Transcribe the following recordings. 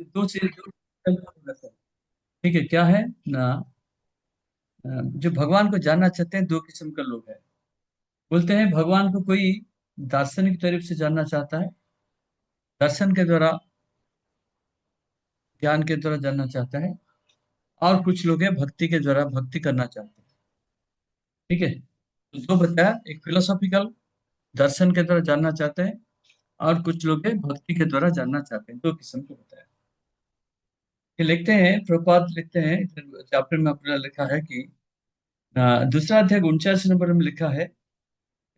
दो से दो किस्म का लोग रहते हैं। ठीक है, क्या है ना, जो भगवान को जानना चाहते हैं, दो किस्म का लोग हैं। बोलते हैं भगवान को कोई दार्शनिक तरफ से जानना चाहता है, दर्शन के द्वारा, ज्ञान के द्वारा जानना चाहता है। और कुछ लोग हैं भक्ति के द्वारा भक्ति करना चाहते हैं। ठीक है, तो दो बताया, एक फिलोसॉफिकल दर्शन के द्वारा जानना चाहते हैं, और कुछ लोग हैं भक्ति के द्वारा जानना चाहते हैं। दो किस्म को बताया। ये लिखते हैं, प्रभुपाद लिखते हैं चैप्टर में अपना लिखा है कि दूसरा अध्याय 49 नंबर में लिखा है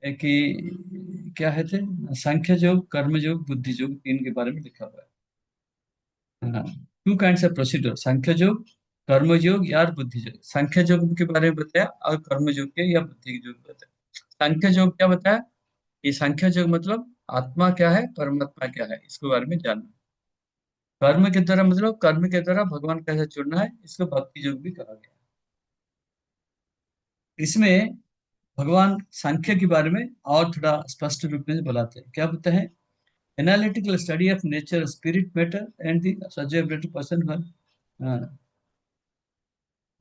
कि क्या है थे, सांख्य योग, कर्म योग, बुद्धि योग, तीन के बारे में लिखा हुआ है। टू काइंड्स ऑफ प्रोसीडर, सांख्य योग, कर्म योग या बुद्धि योग। सांख्य योग के बारे में बताया और कर्म योग के या बुद्धि योग बताया। सांख्य योग क्या बताया, ये सांख्य योग मतलब आत्मा क्या है, परमात्मा क्या है, इसके बारे में जानना। कर्म के द्वारा मतलब कर्म के द्वारा भगवान कैसे जुड़ना है, इसको भक्ति योग भी कहा गया। इसमें भगवान सांख्य के बारे में और थोड़ा स्पष्ट रूप में बताते हैं। क्या बताते हैं, analytical study of nature, spirit matter and the subject person.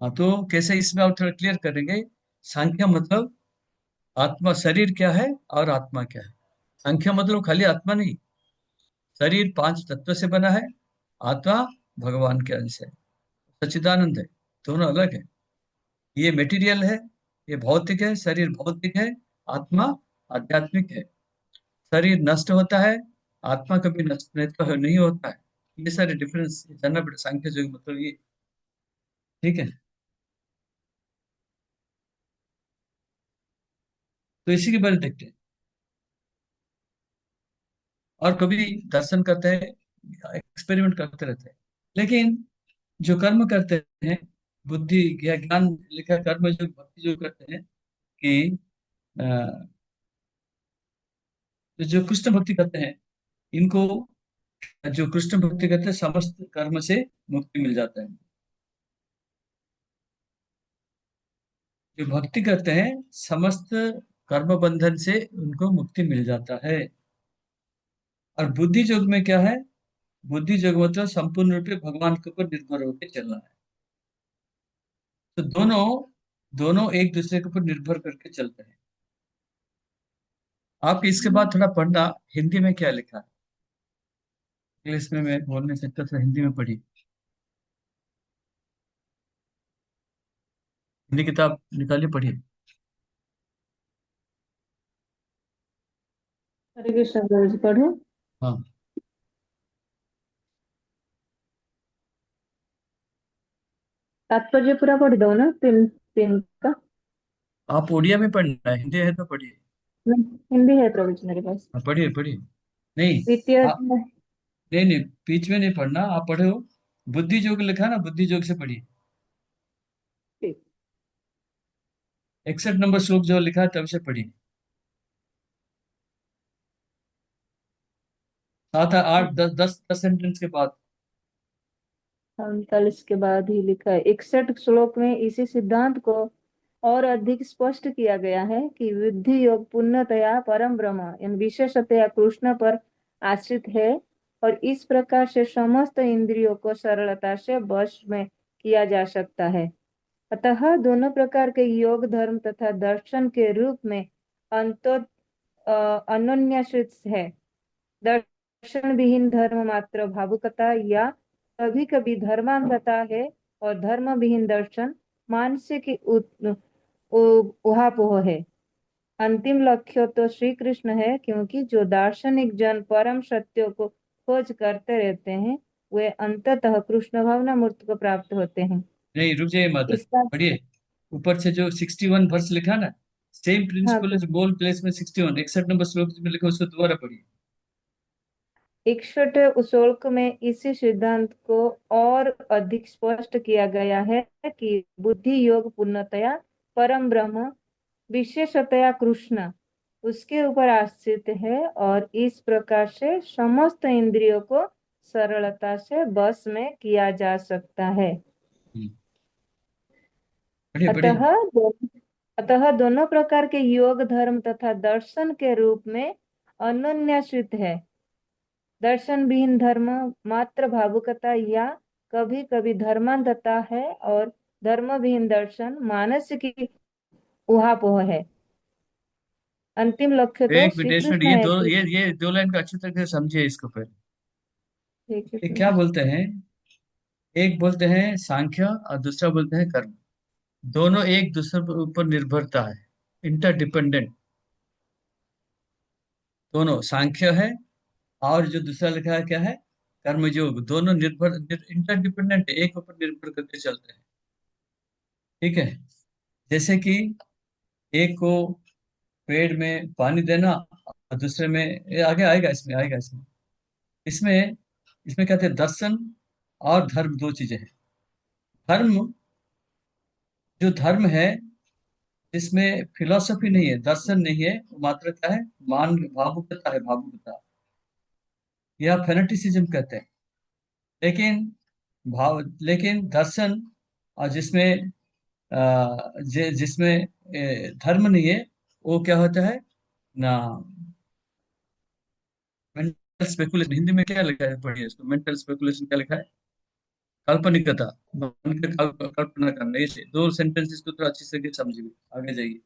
तो कैसे इसमें और थोड़ा क्लियर करेंगे। सांख्य मतलब आत्मा, शरीर क्या है और आत्मा क्या है। सांख्य मतलब खाली आत्मा नहीं, शरीर पांच तत्व से बना है, आत्मा भगवान के अंश है, सच्चिदानंद है, दोनों अलग है। ये मेटीरियल है, ये भौतिक है, शरीर भौतिक है, आत्मा आध्यात्मिक है। शरीर नष्ट होता है, आत्मा कभी नष्ट नहीं होता है। ये सारे डिफरेंस जानना पड़ेगा, सांख्य जो मतलब ये। ठीक है, तो इसी के बारे में देखते हैं। और कभी दर्शन करते हैं, एक्सपेरिमेंट करते रहते हैं। लेकिन जो कर्म करते हैं, बुद्धि या ज्ञान लिखा, कर्म जो भक्ति जो करते हैं कि अ, जो कृष्ण भक्ति करते हैं, इनको, जो कृष्ण भक्ति करते हैं, समस्त कर्म से मुक्ति मिल जाता है। जो भक्ति करते हैं, समस्त कर्म बंधन से उनको मुक्ति मिल जाता है। और बुद्धि योग में क्या है, बुद्धि योग मतलब संपूर्ण रूप से भगवान के ऊपर निर्भर होकर चलना है। तो दोनों दोनों एक दूसरे के ऊपर निर्भर करके चलते हैं। आप इसके बाद थोड़ा पढ़ना, हिंदी में क्या लिखा है। इंग्लिश में मैं बोल नहीं सकता, तो हिंदी में पढ़ी, हिंदी किताब निकालिए, पढ़िए। हरे कृष्ण गुरु जी, पढ़ो। हाँ, तात्पर्य पूरा पढ़ दो ना, तीन तीन का। आप उड़िया में पढ़ना है, हिंदी है तो पढ़िए। हिंदी है प्रभु जी मेरे पास। हाँ, पढ़िए पढ़िए। नहीं, द्वितीय आप, अध्याय। नहीं नहीं, बीच में नहीं पढ़ना, आप पढ़े हो। बुद्धि योग लिखा है ना, बुद्धि योग से पढ़िए। ठीक। 61 नंबर श्लोक जो लिखा है तब से पढ़िए। 7 8 10 10 10 सेंटेंस के बाद। 39 के बाद ही लिखा है। 61 श्लोक में इसी सिद्धांत को और अधिक स्पष्ट किया गया है कि विद्धि योग पूर्णतया परम ब्रह्म यानी विशेषतया कृष्ण पर आश्रित है, और इस प्रकार से समस्त इंद्रियों को सरलता से वश में किया जा सकता है। अतः दोनों प्रकार के योग धर्म तथा दर्शन के रूप में अंतो अनन्याश्रित है। दर्शन विहीन धर्म मात्र भावुकता या कभी कभी धर्मांधता है, और धर्म विहीन दर्शन मानसिक उहापोह है। अंतिम लक्ष्य तो श्री कृष्ण है, क्योंकि जो दार्शनिक जन परम सत्यों को खोज करते रहते हैं, वे अंततः कृष्ण भावना मूर्ति को प्राप्त होते हैं। नहीं, रुक जाइए माता जी, इसका पढ़िए। ऊपर से जो 61 वर्ष लिखा ना, सेम हाँ, प्रिंसिपल इज बोल्ड प्लेस में 61, 61 नंबर श्लोक में लिखा, उसको दोबारा पढ़िए। 61 श्लोक में इसी सिद्धांत को और अधिक स्पष्ट किया गया है कि बुद्धि योग पूर्णतया परम ब्रह्म विशेषतया कृष्ण उसके ऊपर आश्रित है, और इस प्रकार से समस्त इंद्रियों को सरलता से बस में किया जा सकता है। हम्म, पढ़िए पढ़िए। अतः दो, अतः दोनों प्रकार के योग धर्म तथा दर्शन के रूप में अनन्याश्रित है। दर्शन विहीन धर्म मात्र भावुकता या कभी कभी धर्मांधता है, और धर्म विहीन दर्शन मानस की उहापोह है। अंतिम लक्ष्य तो एक श्री मिनट, एक मिनट, कृष्ण है। ये दो लाइन को अच्छी तरह से समझिए इसको पहले। ठीक ये है। क्या बोलते हैं? एक बोलते हैं सांख्य और दूसरा बोलते हैं कर्म। दोनों एक दूसरे पर ऊपर निर्भरता है, इंटरडिपेंडेंट। दोनों सांख्य है और जो दूसरा लिखा है क्या है, कर्मयोग। दोनों इंटरडिपेंडेंट है, एक ऊपर निर्भर करके चलते हैं। ठीक है। जैसे कि एक को पेड़ में पानी देना और दूसरे में, ये आगे आएगा, इसमें आएगा, इसमें इसमें इसमें कहते हैं दर्शन और धर्म, दो चीजें हैं। धर्म, जो धर्म है जिसमें फिलॉसफी नहीं है, दर्शन नहीं है, वो मात्र क्या है, मान भावुकता है, भावुकता या फेनेटिसिज्म कहते हैं। लेकिन लेकिन दर्शन और जिसमें जिसमें धर्म नहीं है, वो क्या होता है ना, मेंटल स्पेकुलेशन। हिंदी में क्या लिखा है, पढ़िए इसको, मेंटल स्पेकुलेशन क्या लिखा है, काल्पनिकता। मन के कल्पना करना। ये दो सेंटेंसेस को थोड़ा अच्छे से समझिए, आगे जाइए।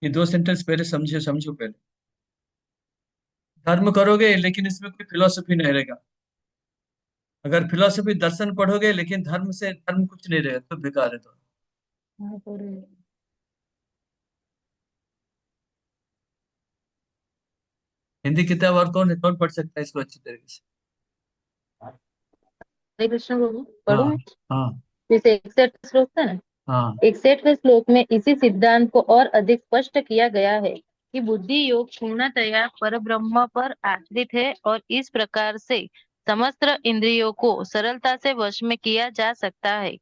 ये दो सेंटेंस पहले समझिए, समझो पहले। धर्म करोगे लेकिन इसमें कोई फिलोसफी नहीं रहेगा। अगर फिलोसफी दर्शन पढ़ोगे लेकिन धर्म से धर्म कुछ नहीं रहेगा, तो बेकार है। तो हाँ, पूरे। हिंदी किताब और कौन है, कौन पढ़ सकता है इसको अच्छी तरीके से? हरे कृष्ण प्रभु, हाँ, पढ़ू मैं? हाँ, जैसे 61 श्लोक था ना, हाँ। 61वें श्लोक में इसी सिद्धांत को और अधिक स्पष्ट किया गया है कि बुद्धि योग पूर्णतया परब्रह्म पर आश्रित है, और इस प्रकार से समस्त इंद्रियों को सरलता से वश में किया जा सकता है।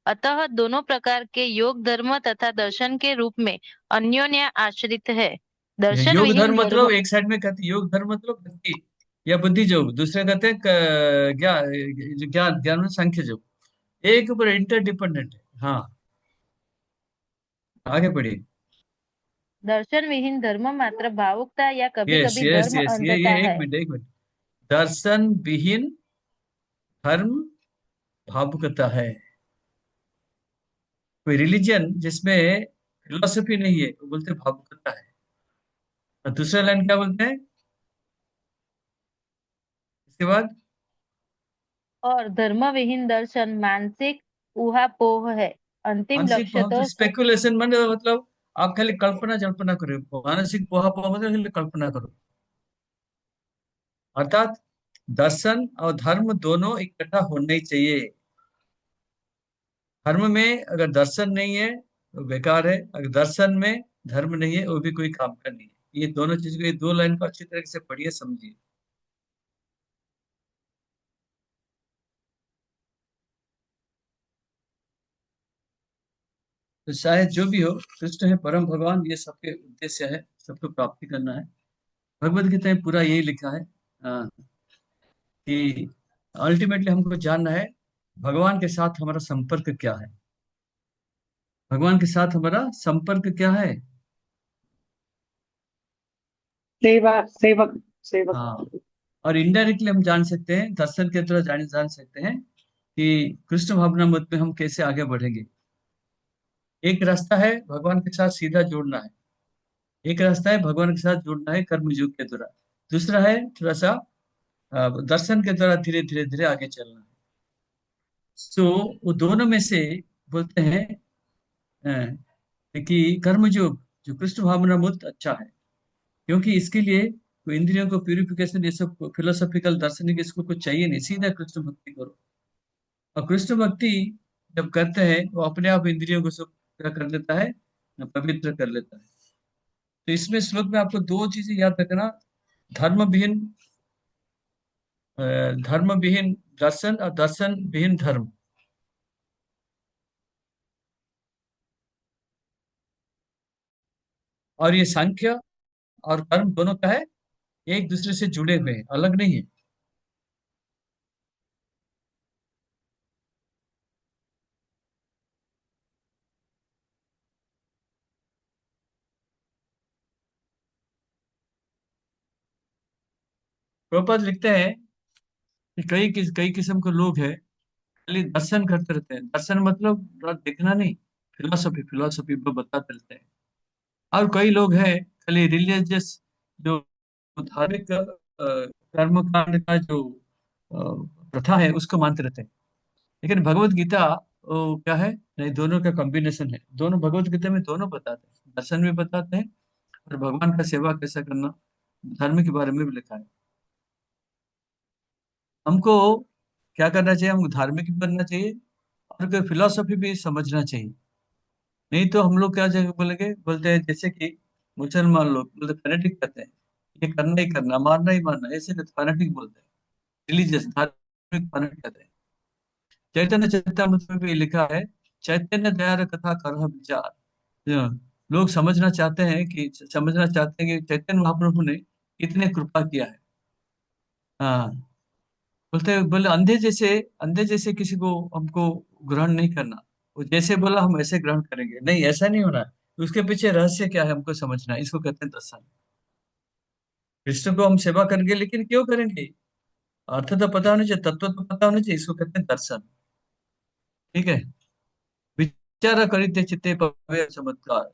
अतः दोनों प्रकार के योग धर्म तथा दर्शन के रूप में अन्योन्य आश्रित है। दर्शन योग विहीन धर्म धर्म। मतलब, एक साइड में कहते हैं योग धर्म मतलब भक्ति या बुद्धि योग, दूसरे कहते हैं ज्ञान, ज्ञान ज्ञान में सांख्य योग। एक ऊपर इंटरडिपेंडेंट है। हाँ, आगे बढ़िए। दर्शन विहीन धर्म मात्र भावुकता या कभी यस, कभी यस, धर्म यस, ये अंधता एक है। मिनट, एक मिनट। दर्शन विहीन धर्म भावुकता है। कोई रिलीजन जिसमें फिलोसफी नहीं है, वो बोलते हैं भावुकता है। और दूसरा लाइन क्या बोलते हैं इसके बाद? और धर्म विहीन दर्शन मानसिक ऊहापोह है। अंतिम मानसिक लक्ष्य तो स्पेकुलेशन मतलब आप खाली कल्पना जल्पना करो। मानसिक पोहा मतलब खाली कल्पना करो। अर्थात दर्शन और धर्म दोनों इकट्ठा होने ही चाहिए। धर्म में अगर दर्शन नहीं है तो बेकार है, अगर दर्शन में धर्म नहीं है वो भी कोई काम का नहीं है। ये दोनों चीज को, ये दो लाइन को अच्छी तरह से पढ़िए, समझिए। तो शायद जो भी हो, कृष्ण है परम भगवान, ये सबके उद्देश्य है, सबको प्राप्ति करना है। भगवत गीता में पूरा यही लिखा है, कि अल्टीमेटली हमको जानना है भगवान के साथ हमारा संपर्क क्या है। भगवान के साथ हमारा संपर्क क्या है? सेवा, सेवक, सेवक। हाँ। और इनडायरेक्टली हम जान सकते हैं, दर्शन के द्वारा जान जान सकते हैं कि कृष्ण भावना मत में हम कैसे आगे बढ़ेंगे। एक रास्ता है भगवान के साथ सीधा जुड़ना है, एक रास्ता है भगवान के साथ जुड़ना है कर्मयोग के द्वारा, दूसरा है थोड़ा सा दर्शन के द्वारा धीरे धीरे धीरे आगे चलना है। सो वो दोनों में से बोलते हैं कि कर्मयोग जो कृष्ण भावना मुक्त अच्छा है, क्योंकि इसके लिए कोई इंद्रियों को प्यूरिफिकेशन, ये सब फिलोसॉफिकल दार्शनिक इसको कुछ चाहिए नहीं, सीधा कृष्ण भक्ति करो। और कृष्ण भक्ति जब करते हैं वो अपने आप इंद्रियों को सब क्या कर लेता है, पवित्र कर लेता है। तो इसमें श्लोक में आपको दो चीजें याद रखना, धर्म विहीन धर्म विहीन दर्शन और दर्शन विहीन धर्म। और ये सांख्य और कर्म दोनों का है, एक दूसरे से जुड़े हुए हैं, अलग नहीं है। प्रभुपाद लिखते हैं कि कई किस्म के लोग हैं, खाली दर्शन करते रहते हैं। दर्शन मतलब देखना नहीं, फिलोसफी फिलोसफी पे बताते रहते हैं। और कई लोग हैं खाली रिलीजियस, जो धार्मिक कर्म कांड का जो प्रथा है उसको मानते रहते हैं। लेकिन भगवत गीता वो क्या है, नहीं, दोनों का कॉम्बिनेशन है। दोनों भगवत गीता में दोनों बताते हैं, दर्शन भी बताते हैं और भगवान का सेवा कैसे करना, धर्म के बारे में भी लिखा है। हमको क्या करना चाहिए, हमको धार्मिक भी बनना चाहिए और कोई फिलोसफी भी समझना चाहिए। नहीं तो हम लोग क्या जगह बोलेंगे, बोलते हैं जैसे कि मुसलमान लोग बोलते फैनेटिक कहते हैं, ये करना ही करना, मारना ही मारना, ऐसे फैनेटिक बोलते हैं। रिलीजियस धार्मिक फैनेटिक कहते हैं। चैतन्य चैतन्य में भी लिखा है, चैतन्य दया कथा करह विचार। हाँ, लोग समझना चाहते हैं कि चैतन्य महाप्रभु ने कितने कृपा किया है। हाँ, बोले अंधे जैसे किसी को हमको ग्रहण नहीं करना। वो जैसे बोला हम ऐसे ग्रहण करेंगे, नहीं, ऐसा नहीं होना है। उसके पीछे रहस्य क्या है हमको समझना है, इसको कहते हैं दर्शन। कृष्ण को हम सेवा करेंगे, लेकिन क्यों करेंगे, अर्थ तो पता होना चाहिए, तत्व तो पता होना चाहिए, इसको कहते हैं दर्शन। ठीक है। विचार करिते चित्ते पवे चमत्कार।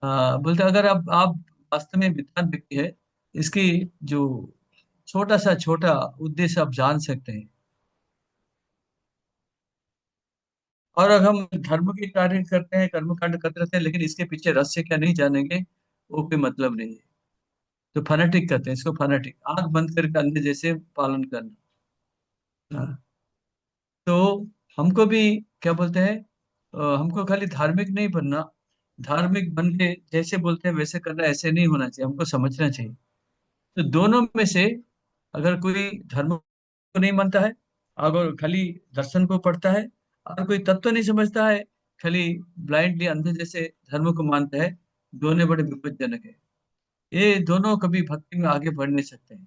हाँ, बोलते अगर आप वास्तव में विद्वान व्यक्ति है, इसकी जो छोटा उद्देश्य आप जान सकते हैं। और अगर हम धर्म के कार्य करते हैं, कर्म कांड करते रहते हैं, लेकिन इसके पीछे रहस्य क्या नहीं जानेंगे, वो कोई मतलब नहीं है। तो फनाटिक कहते हैं इसको, फनाटिक, आंख बंद करके अंधे जैसे पालन करना। हाँ, तो हमको भी क्या बोलते हैं, हमको खाली धार्मिक नहीं बनना, धार्मिक बन के जैसे बोलते हैं वैसे करना, ऐसे नहीं होना चाहिए, हमको समझना चाहिए। तो दोनों में से अगर कोई धर्म को नहीं मानता है, अगर खाली दर्शन को पढ़ता है, और कोई तत्व नहीं समझता है, खाली ब्लाइंडली अंधे जैसे धर्म को मानता है, दोनों बड़े विपज्जनक है। ये दोनों कभी भक्ति में आगे बढ़ नहीं सकते हैं।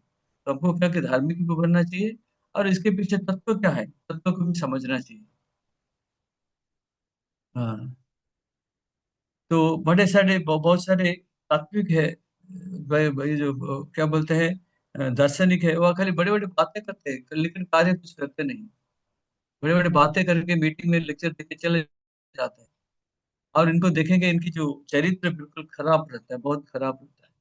तो हमको क्या कि धार्मिक भी बनना चाहिए, और इसके पीछे तत्व क्या है, तत्व को भी समझना चाहिए। हाँ, तो बड़े सारे बहुत सारे तात्विक है, भाई जो क्या बोलते हैं, दार्शनिक है, वो खाली बड़े बड़े बातें करते हैं लेकिन कार्य कुछ करते नहीं। बड़े बड़े बातें करके मीटिंग में लेक्चर देके चले जाते हैं। और इनको देखेंगे, इनकी जो चरित्र बिल्कुल खराब रहता है, बहुत खराब रहता है।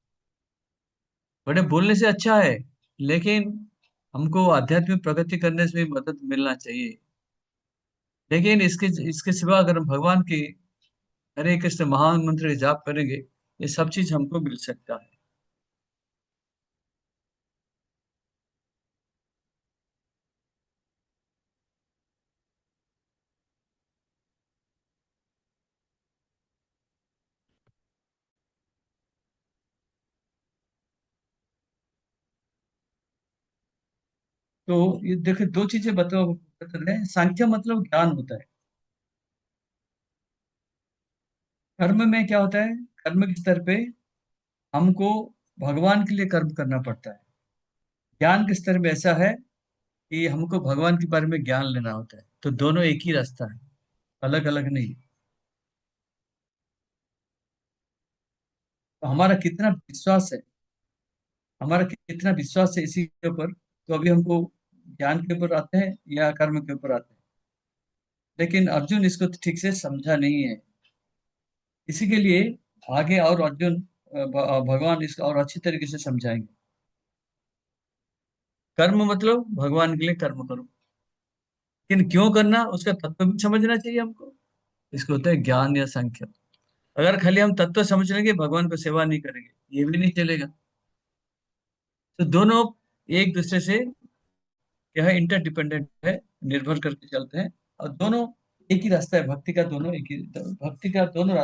बड़े बोलने से अच्छा है, लेकिन हमको आध्यात्मिक प्रगति करने से भी मदद मिलना चाहिए। लेकिन इसके इसके सिवा अगर हम भगवान की हरे कृष्ण महान मंत्र जाप करेंगे, ये सब चीज हमको मिल सकता है। तो ये देखो, दो चीजें बता रहे हैं। सांख्य मतलब ज्ञान होता है। कर्म में क्या होता है, कर्म के स्तर पे हमको भगवान के लिए कर्म करना पड़ता है। ज्ञान के स्तर में ऐसा है कि हमको भगवान के बारे में ज्ञान लेना होता है। तो दोनों एक ही रास्ता है, अलग अलग नहीं। तो हमारा कितना विश्वास है, हमारा कितना विश्वास है इसी के ऊपर, तो अभी हमको ज्ञान के ऊपर आते हैं या कर्म के ऊपर आते हैं। लेकिन अर्जुन इसको ठीक से समझा नहीं है। इसी के लिए आगे और अर्जुन भगवान इसको और अच्छी तरीके से समझाएंगे। कर्म मतलब भगवान के लिए कर्म करो, लेकिन क्यों करना उसका तत्व भी समझना चाहिए हमको। इसको होता है ज्ञान या संख्या। अगर खाली हम तत्व समझ लेंगे, भगवान को सेवा नहीं करेंगे, ये भी नहीं चलेगा। तो दोनों एक दूसरे से क्या है, इंटरडिपेंडेंट है, निर्भर करके चलते हैं। और दोनों एक ही रास्ता है, भक्ति का दोनों एक ही, भक्ति का दोनों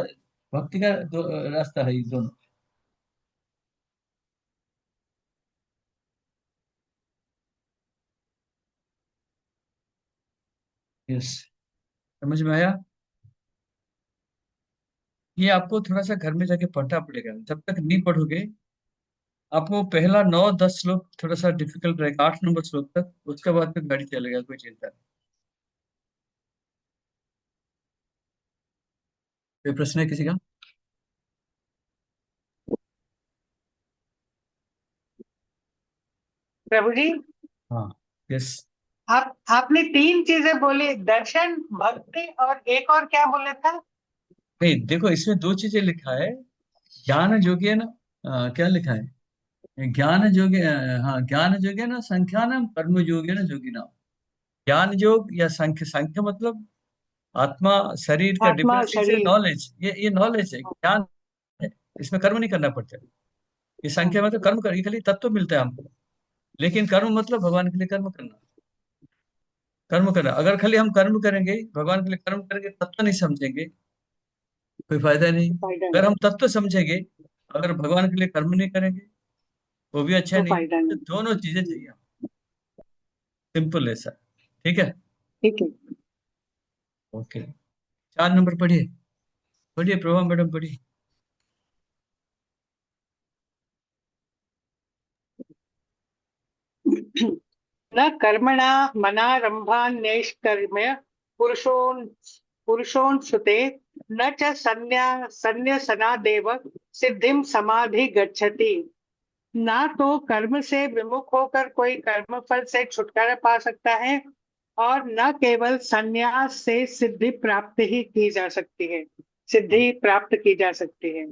भक्ति का रास्ता है ये दोनों। यस, समझ में आया। ये आपको थोड़ा सा घर में जाके पढ़ना पड़ेगा, जब तक नहीं पढ़ोगे आपको पहला 9 10 श्लोक थोड़ा सा डिफिकल्ट रहेगा, 8 नंबर श्लोक तक, उसके बाद फिर गाड़ी चलेगा, कोई चिंता नहीं। कोई प्रश्न है किसी का? प्रभु जी, हाँ, यस। आपने तीन चीजें बोली, दर्शन, भक्ति और एक और क्या बोला था? नहीं, देखो इसमें दो चीजें लिखा है। ज्ञान योगी है ना, क्या लिखा है? ज्ञान योगी, हाँ, ज्ञान योगी है ना, संख्यानम कर्म योगी है ना, जोगी नाम। ज्ञान योग या संख्य, संख्य मतलब आत्मा शरीर का आत्मा डिफरेंस है, शरीर। नॉलेज, ये नॉलेज है, ज्ञान है। इसमें कर्म नहीं करना पड़ता। ये संख्या में तो कर्म कर, ये खाली तत्व मिलता है हमको। लेकिन कर्म मतलब भगवान के लिए कर्म करना। कर्म करना, अगर खाली हम कर्म करेंगे, भगवान के लिए कर्म करेंगे, तत्व नहीं समझेंगे, कोई फायदा नहीं। तो फायदा अगर नहीं। हम तत्व समझेंगे, अगर भगवान के लिए कर्म नहीं करेंगे, वो भी अच्छा तो नहीं। फायदा तो नहीं। दोनों चीजें चाहिए, सिंपल ऐसा। ठीक है। ठीक है। ओके, 4 नंबर पढ़िए। पढ़िए प्रभा मैडम, पढ़िए। न कर्मणा मनारंभान्यैष्कर्म्य पुरुषोन् पुरुषोऽंशुते न च सन्न्यसनादेव सिद्धिम समाधि गच्छति। ना तो कर्म से विमुख होकर कोई कर्म फल से छुटकारा पा सकता है, और न केवल संन्यास से सिद्धि प्राप्त ही की जा सकती है, सिद्धि प्राप्त की जा सकती है।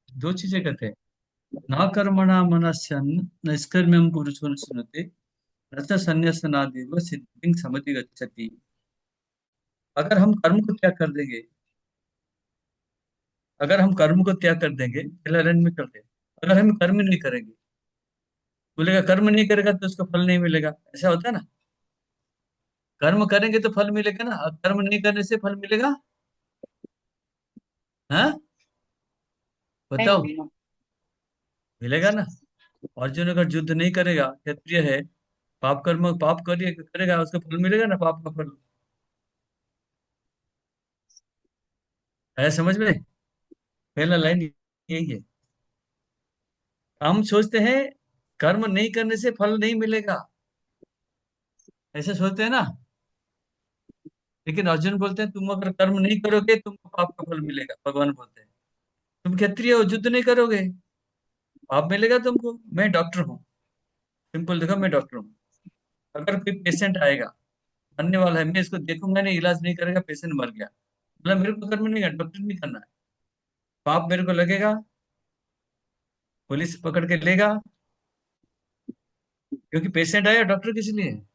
दो चीजें कहते हैं, ना कर्मणा मनस्य नैष्कर्म्यम पुरुषो सुनते, न च संन्यासनादेव सिद्धिं समति गच्छति। अगर हम कर्म को त्याग कर देंगे, अगर हम कर्म को त्याग कर देंगे, पहला लाइन में कर दे, अगर हम कर्म नहीं करेंगे, बोलेगा कर्म नहीं करेगा तो उसको फल नहीं मिलेगा, ऐसा होता है ना। कर्म करेंगे तो फल मिलेगा ना, और कर्म नहीं करने से फल मिलेगा? हाँ, नहीं बताओ। मिलेगा। मिलेगा ना। अर्जुन अगर युद्ध नहीं करेगा, क्षत्रिय है, पाप कर्म पाप करेगा, उसको फल मिलेगा ना, पाप का फल। है समझ में? पहला लाइन यही है। हम सोचते हैं कर्म नहीं करने से फल नहीं मिलेगा, ऐसे सोचते हैं ना। लेकिन अर्जुन बोलते हैं तुम अगर कर्म नहीं करोगे तुमको पाप का फल मिलेगा, भगवान बोलते हैं। तुम क्षत्रिय हो, युद्ध नहीं करोगे, पाप मिलेगा तुमको। मैं डॉक्टर हूँ, सिंपल, देखो मैं डॉक्टर हूँ। अगर कोई पेशेंट आएगा, मरने वाला है, मैं इसको देखूंगा नहीं, इलाज नहीं करेगा, पेशेंट मर गया, मतलब मेरे को कर्म नहीं करना, डॉक्टर नहीं करना है। पाप मेरे को लगेगा, पुलिस पकड़ के लेगा, क्योंकि पेशेंट आया, डॉक्टर किस लिए है?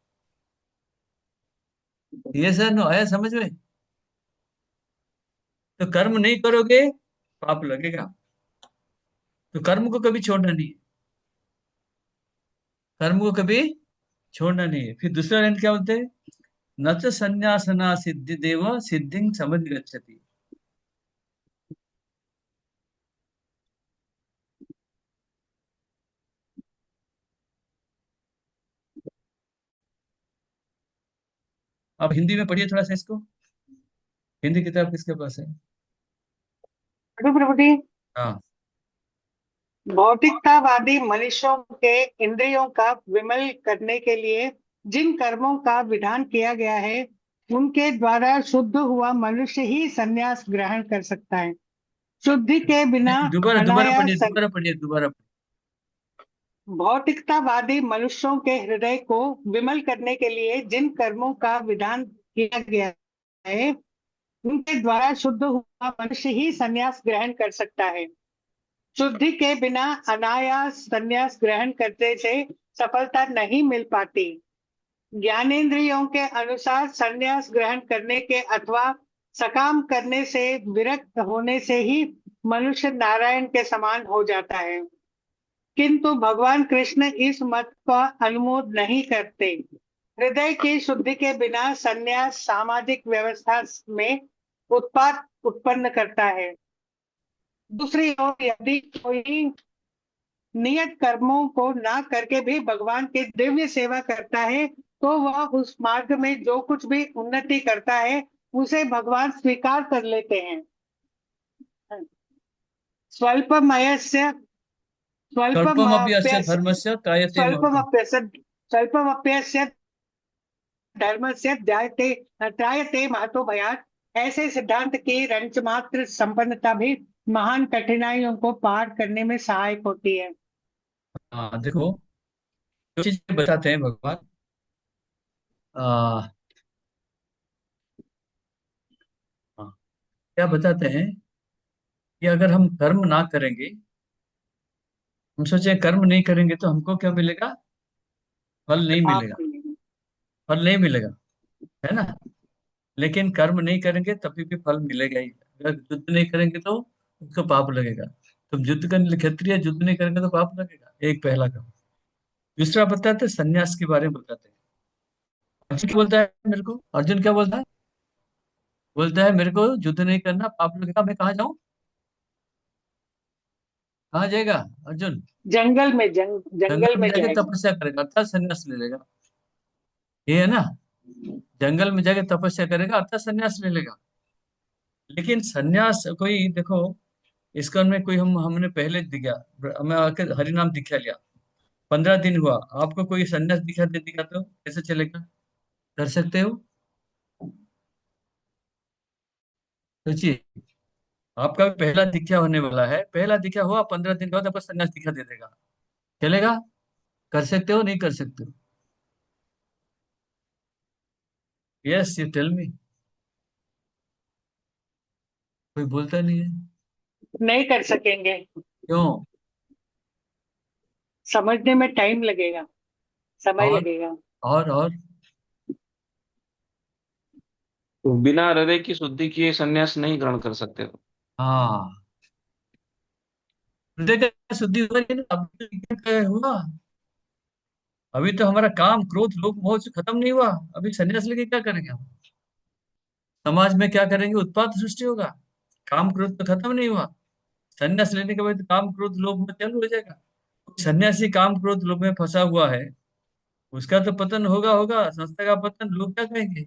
ये सर नो आया समझ में? तो कर्म नहीं करोगे, पाप लगेगा। तो कर्म को कभी छोड़ना नहीं है, कर्म को कभी छोड़ना नहीं है। फिर दूसरा लाइन क्या बोलते हैं? न च संन्यासना सिद्धि देव सिद्धिं समझ गच्छति। अब हिंदी में पढ़िए थोड़ा सा इसको। हिंदी किताब किसके पास है? प्रभु प्रभु जी, हाँ। भौतिकतावादी मनुष्यों के इंद्रियों का विमल करने के लिए जिन कर्मों का विधान किया गया है, उनके द्वारा शुद्ध हुआ मनुष्य ही संन्यास ग्रहण कर सकता है। शुद्धि के बिना नहीं, दोबारा दोबारा पढ़िए, अनायास दोबारा पढ़िए, दोबारा पढ़िए। भौतिकतावादी मनुष्यों के हृदय को विमल करने के लिए जिन कर्मों का विधान किया गया है, उनके द्वारा शुद्ध हुआ मनुष्य ही संन्यास ग्रहण कर सकता है। शुद्धि के बिना अनायास संन्यास ग्रहण करने से सफलता नहीं मिल पाती। ज्ञानेंद्रियों के अनुसार संन्यास ग्रहण करने के अथवा सकाम करने से विरक्त होने से ही मनुष्य नारायण के समान हो जाता है। किंतु भगवान कृष्ण इस मत का अनुमोद नहीं करते। हृदय की शुद्धि के बिना संन्यास सामाजिक व्यवस्था में उत्पात उत्पन्न करता है। दूसरी ओर यदि कोई नियत कर्मों को ना करके भी भगवान की दिव्य सेवा करता है, तो वह उस मार्ग में जो कुछ भी उन्नति करता है, उसे भगवान स्वीकार कर लेते हैं। स्वल्पमयस्य स्वल्पमपि अस्य स्वल्पमप्यस्य धर्मस्य त्रायते महतो। स्वल्पमप्यस्य स्वल्पमप्यस्य धर्मस्य त्रायते महतो भयात्। ऐसे सिद्धांत की रंचमात्र संपन्नता भी महान कठिनाइयों को पार करने में सहायक होती है। हाँ देखो, जो चीजें बताते हैं भगवान, आ, हाँ, क्या बताते हैं कि अगर हम कर्म ना करेंगे, हम सोचे कर्म नहीं करेंगे तो हमको क्या मिलेगा? फल नहीं आप मिलेगा। फल नहीं मिलेगा, है ना? लेकिन कर्म नहीं करेंगे तभी भी फल मिलेगा ही। अगर युद्ध नहीं करेंगे तो उसको पाप लगेगा। तुम युद्ध करने क्षत्रिय, युद्ध नहीं करेंगे तो पाप लगेगा, एक पहला काम। दूसरा बताते हैं संन्यास के बारे में बताते हैं। अर्जुन क्या बोलता है मेरे को? अर्जुन क्या बोलता है? बोलता है मेरे को युद्ध नहीं करना, पाप लगेगा, मैं कहाँ जाऊं? कहाँ जाएगा अर्जुन? जंगल जंगल में में जाके जाएगा। तपस्या करेगा, अर्थात संन्यास ले लेगा। ये है ना, जंगल में जाके तपस्या करेगा अर्थात संन्यास ले लेगा। लेकिन संन्यास कोई देखो, इसका में कोई हमने पहले दिखा, हमें आकर हरि नाम दीक्षा लिया, 15 दिन हुआ, आपको कोई संन्यास दिखा दे दिखा तो कैसे चलेगा? कर सकते हो? सोचिए, आपका भी पहला दीक्षा होने वाला है, पहला दीक्षा हुआ, 15 दिन के बाद आपको संन्यास दिखा दे देगा, चलेगा? कर सकते हो नहीं कर सकते हो? Yes, you tell me. कोई बोलता नहीं है। नहीं कर सकेंगे। क्यों? समझने में टाइम लगेगा, समय और लगेगा। और तो बिना हृदय की शुद्धि किए संन्यास नहीं ग्रहण कर सकते हो। हाँ, हृदय का शुद्धि हुआ ही ना, अभी तो क्या हुआ? अभी तो हमारा काम क्रोध लोभ मोह से खत्म नहीं हुआ। अभी संन्यास लेके क्या करेंगे हम? समाज में क्या करेंगे? उत्पात सृष्टि होगा। काम क्रोध तो खत्म नहीं हुआ। संन्यास लेने के बाद काम क्रोध लोभ में चालू हो जाएगा। सन्यासी काम क्रोध लोभ में फंसा हुआ है, उसका तो पतन होगा होगा, संस्था का पतन, लोग क्या कहेंगे?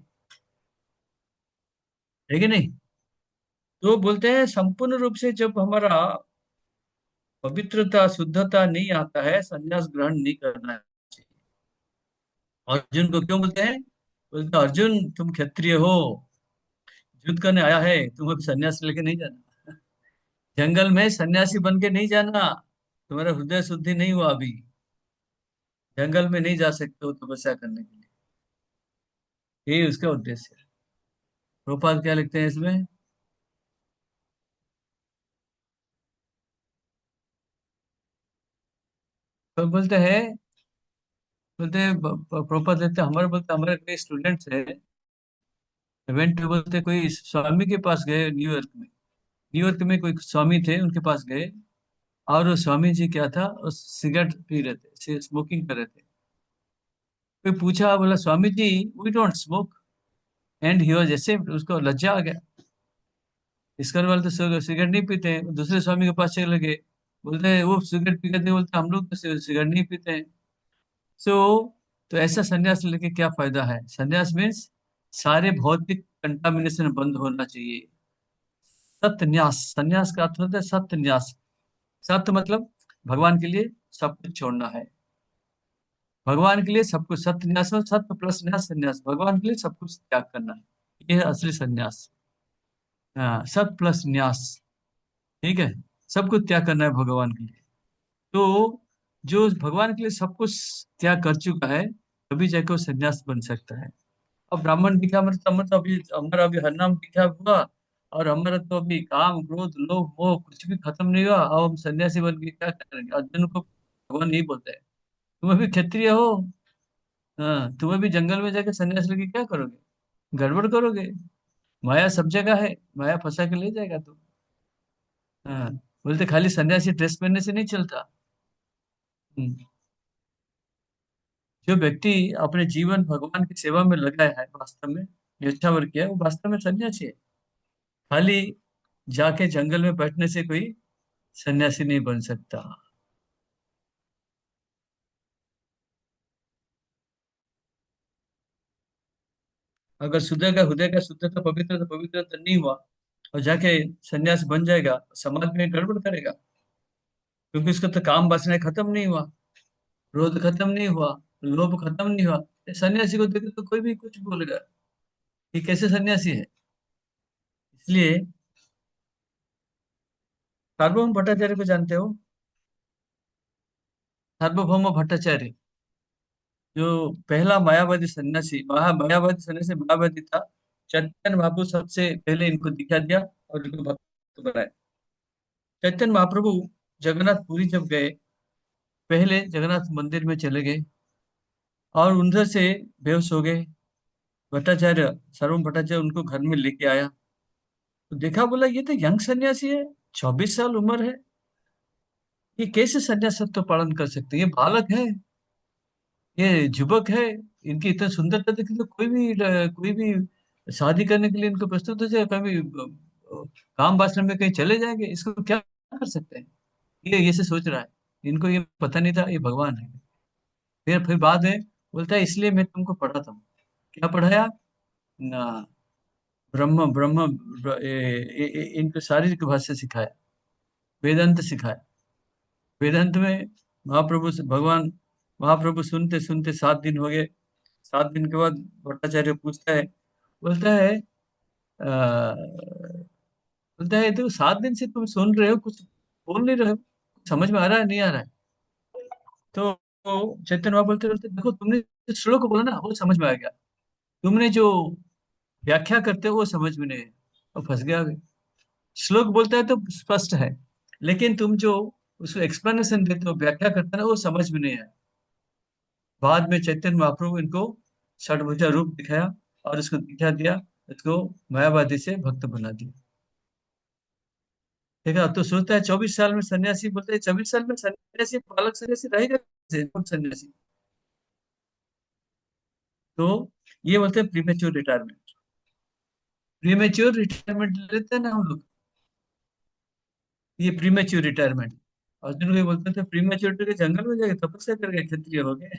है कि नहीं? तो बोलते हैं संपूर्ण रूप से जब हमारा पवित्रता शुद्धता नहीं आता है, संन्यास ग्रहण नहीं करना चाहिए। अर्जुन को क्यों बोलते हैं? बोलते हैं, अर्जुन तुम क्षत्रिय हो, युद्ध करने आया है, तुम अभी संन्यास लेके नहीं जाना। जंगल में सन्यासी बन के नहीं जाना, तुम्हारा हृदय शुद्धि नहीं हुआ अभी। जंगल में नहीं जा सकते हो तपस्या करने के लिए। यही उसका उद्देश्य है। प्रोपाल क्या लिखते हैं इसमें? तो बोलते हैं, बोलते हैं प्रोपाल देते हैं, हमारे बोलते हैं, हमारे कई स्टूडेंट्स हैं, इवेंट पे बोलते हैं, कोई स्वामी के पास गए न्यूयॉर्क में। न्यूयॉर्क में कोई स्वामी थे, उनके पास गए, और वो स्वामी जी क्या था, वो सिगरेट पी रहे थे, स्मोकिंग कर रहे थे। कोई पूछा, बोला Swami ji we don't smoke, and he was ऐसे, उसको लज्जा आ गया। इस्कॉन वाले तो सिगरेट नहीं पीते हैं। दूसरे स्वामी के पास चले गए, बोलते हैं वो सिगरेट पीते थे, बोलते हम लोग तो सिगरेट नहीं पीते हैं। सो तो ऐसा संन्यास लेके क्या फायदा है? संन्यास मीन्स सारे भौतिक कंटामिनेशन बंद होना चाहिए। सत्न्यास, संन्यास का अर्थ होता है सत्न्यास। सत्य मतलब भगवान के लिए सब कुछ छोड़ना है। भगवान के लिए सब कुछ, सत्न्यास में सत्य प्लस न्यास संन्यास, भगवान के लिए सब कुछ त्याग करना है। ये है असली संन्यास। हाँ, सत प्लस न्यास। ठीक है, सब कुछ त्याग करना है भगवान के लिए। तो जो भगवान के लिए सब कुछ त्याग कर चुका है, तभी जाके वो सन्यास बन सकता है। अब ब्राह्मण दिखा मतलब तो अभी हमारा अभी हरनाम दिखा हुआ, और हमारा तो अभी काम क्रोध लोभ मोह कुछ भी खत्म नहीं हुआ, अब हम सन्यासी बन के क्या करेंगे? अर्जुन को भगवान नहीं बोलते है, तुम अभी क्षत्रिय हो, हाँ, तुम अभी जंगल में जाके सन्यास लेके क्या करोगे? गड़बड़ करोगे। माया सब जगह है, माया फंसा के ले जाएगा तुम। हाँ, बोलते खाली सन्यासी ड्रेस पहनने से नहीं चलता। हम्म। जो व्यक्ति अपने जीवन भगवान की सेवा में लगाया है, वास्तव में निष्ठावर किया है, वो वास्तव में सन्यासी है। खाली जाके जंगल में बैठने से कोई सन्यासी नहीं बन सकता। अगर हृदय का शुद्धता पवित्रता नहीं हुआ, और जाके सन्यास बन जाएगा, समाज में गड़बड़ करेगा। क्योंकि उसका तो काम वासना खत्म नहीं हुआ, क्रोध खत्म नहीं हुआ, लोभ खत्म नहीं हुआ। ये सन्यासी को देखे तो कोई भी कुछ बोलेगा, ये कैसे सन्यासी है? इसलिए सार्वभौम भट्टाचार्य को जानते हो? सार्वभौम भट्टाचार्य, जो पहला मायावादी सन्यासी मायावादी था, चैतन्य महाप्रभु सबसे पहले इनको दिखा दिया और इनको भक्त बनाया। चैतन्य महाप्रभु जगन्नाथपुरी जब गए, पहले जगन्नाथ मंदिर में चले गए और उधर से बेहोश हो गए। भट्टाचार्य, सर्वम भट्टाचार्य उनको घर में लेके आया तो देखा, बोला ये तो यंग सन्यासी है, 24 साल उम्र है, ये कैसे सन्यासत्व पालन कर सकते हैं, ये बालक है, ये युवक है, इनकी इतना सुंदरता देखी तो कोई भी शादी करने के लिए इनको प्रस्तुत हो जाए, कभी काम वासना में कहीं चले जाएंगे, इसको क्या कर सकते हैं। ये से सोच रहा है, इनको ये पता नहीं था ये भगवान है। फिर बाद में बोलता है इसलिए मैं तुमको पढ़ाता हूँ। क्या पढ़ाया ना, ब्रह्म ब्रह्म इनको शारीरिक भाषा सिखाया, वेदांत सिखाया। वेदांत में भगवान महाप्रभु सुनते सुनते 7 दिन हो गए। 7 दिन के बाद भट्टाचार्य पूछता है, बोलता है बोलता है तो 7 दिन से तुम सुन रहे हो, कुछ बोल नहीं रहे हो, समझ में आ रहा है नहीं आ रहा है। तो चैतन्य बाबा बोलते बोलते देखो, तुमने जो श्लोक बोला ना वो समझ में आ गया, तुमने जो व्याख्या करते हो वो समझ में नहीं है, वो फंस गया अभी। श्लोक बोलता है तो स्पष्ट है, लेकिन तुम जो उसको एक्सप्लेनेशन देते हो, व्याख्या करते हो ना, वो समझ में नहीं आया। बाद में चैतन्य महाप्रभु इनको षडभुजा रूप दिखाया और इसको दिखा दिया, इसको मायावादी से भक्त बना दिया। देखा, तो सोचता है 24 साल में सन्यासी, बोलते हैं 24 साल में सन्यासी, बालक सन्यासी रहेगा कैसे, कौन सन्यासी। तो ये बोलते हैं प्रीमेच्योर रिटायरमेंट। प्रीमेच्योर रिटायरमेंट लेते हैं ना हम लोग, ये प्रीमेच्योर रिटायरमेंट। अर्जुन को बोलते थे प्रीमेच्योरिटी के जंगल में जाके तपस्या करके क्षत्रिय हो गए।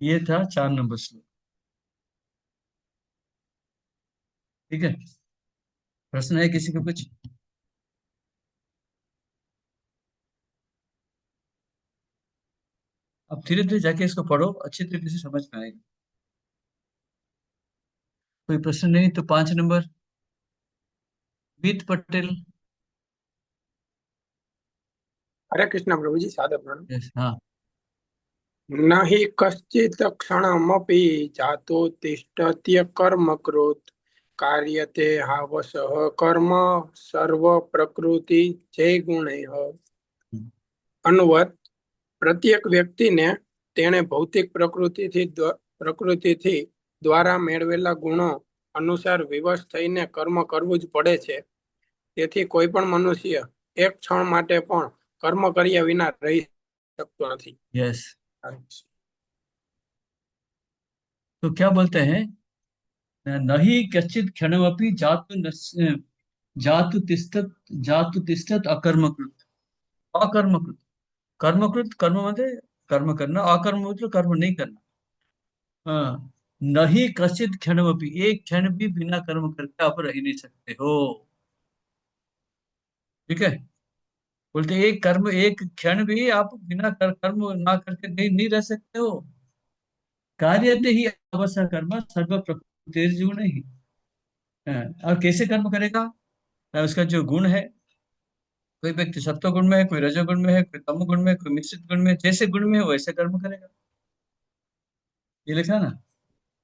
ये था 4 नंबर श्लोक। ठीक है, प्रश्न है किसी को कुछ? अब धीरे धीरे जाके इसको पढ़ो, अच्छी तरीके से समझ में आएगा। कोई प्रश्न नहीं तो 5 नंबर, मीत पटेल। हरे कृष्ण प्रभु जी, सादर प्रणाम। यस, हाँ। न हि कश्चित् क्षणमपि जातो तिष्ठत्य कर्मकृत् कार्यते हावसः कर्म सर्व प्रकृति जय गुणैः। અનુવાદ: પ્રત્યેક વ્યક્તિને તેણે ભૌતિક પ્રકૃતિથી દ્વારા મેળવેલા ગુણો અનુસાર વિવશ થઈને કર્મ કરવું જ પડે છે. તેથી કોઈ પણ મનુષ્ય એક ક્ષણ માટે પણ કર્મ કર્યા વિના રહી શકતો નથી. यस, तो क्या बोलते हैं, नहीं कश्चित क्षणमपि जातु तिष्ठत अकर्मकृत। अकर्मकृत, कर्मकृत, कर्म मतलब कर्म करना, अकर्म मतलब कर्म नहीं करना। हाँ, नहीं कश्चित क्षणमपि, एक क्षण भी बिना कर्म करके आप रह नहीं सकते हो। ठीक है, बोलते एक क्षण भी आप बिना कर्म ना करके नहीं रह सकते हो। कार्यते ही अवश्य कर्म सर्व प्रकृति नहीं। हाँ, और कैसे कर्म करेगा, उसका जो गुण है, कोई व्यक्ति सत्व गुण में है, कोई रजोगुण में है, कोई तमो गुण में है, कोई मिश्रित गुण में है, जैसे गुण में है वैसे कर्म करेगा। ये लिखा ना,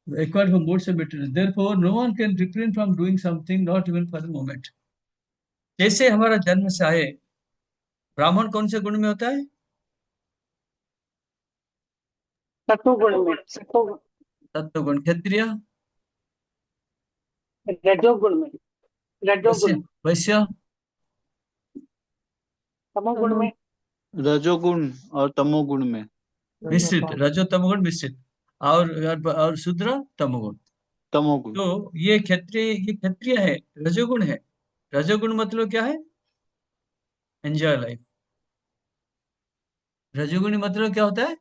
acquired from both से better, therefore no one can refrain from doing something not even for a moment। जैसे हमारा जन्म से आए, ब्राह्मण कौन से गुण में होता है, सत्वगुण में, सत्वगुण, तत्व गुण। क्षत्रिय, रजोगुण में, वैश्य, रजोगुण, वैश्य, तमोगुण में, रजोगुण और तमोगुण में। मिश्रित, रजो तमोगुण मिश्रित, और शूद्र तमोगुण। तमोगुण। तो ये क्षत्रिय है, रजोगुण है। रजोगुण मतलब क्या है, एंजॉय लाइफ। रजोगुणी मतलब क्या होता है,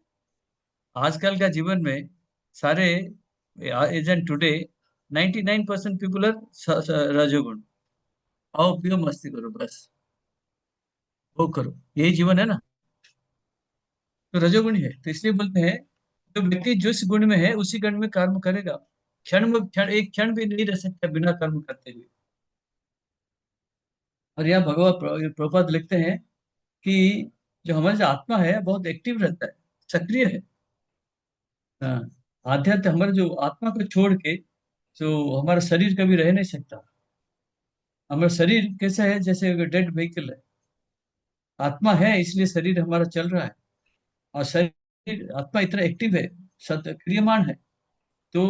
आजकल का जीवन में सारे एजेंट टुडे 99% पीपल आर रजोगुण। आओ पियो मस्ती करो बस, वो करो, यही जीवन है ना। तो रजोगुणी है, तो इसलिए बोलते हैं जो व्यक्ति जिस गुण में है उसी गुण में कर्म करेगा, एक क्षण भी नहीं रह सकता बिना कर्म करते हुए। और यह भगवत प्रभुपाद लिखते हैं कि जो हमारा जो आत्मा है बहुत एक्टिव रहता है, सक्रिय है। हाँ, आध्यात्म हमारे जो आत्मा को छोड़ के जो हमारा शरीर कभी रह नहीं सकता। हमारा शरीर कैसा है, जैसे डेड व्हीकल है। आत्मा है इसलिए शरीर हमारा चल रहा है, और शरीर आत्मा इतना एक्टिव है, सत क्रियमान है। तो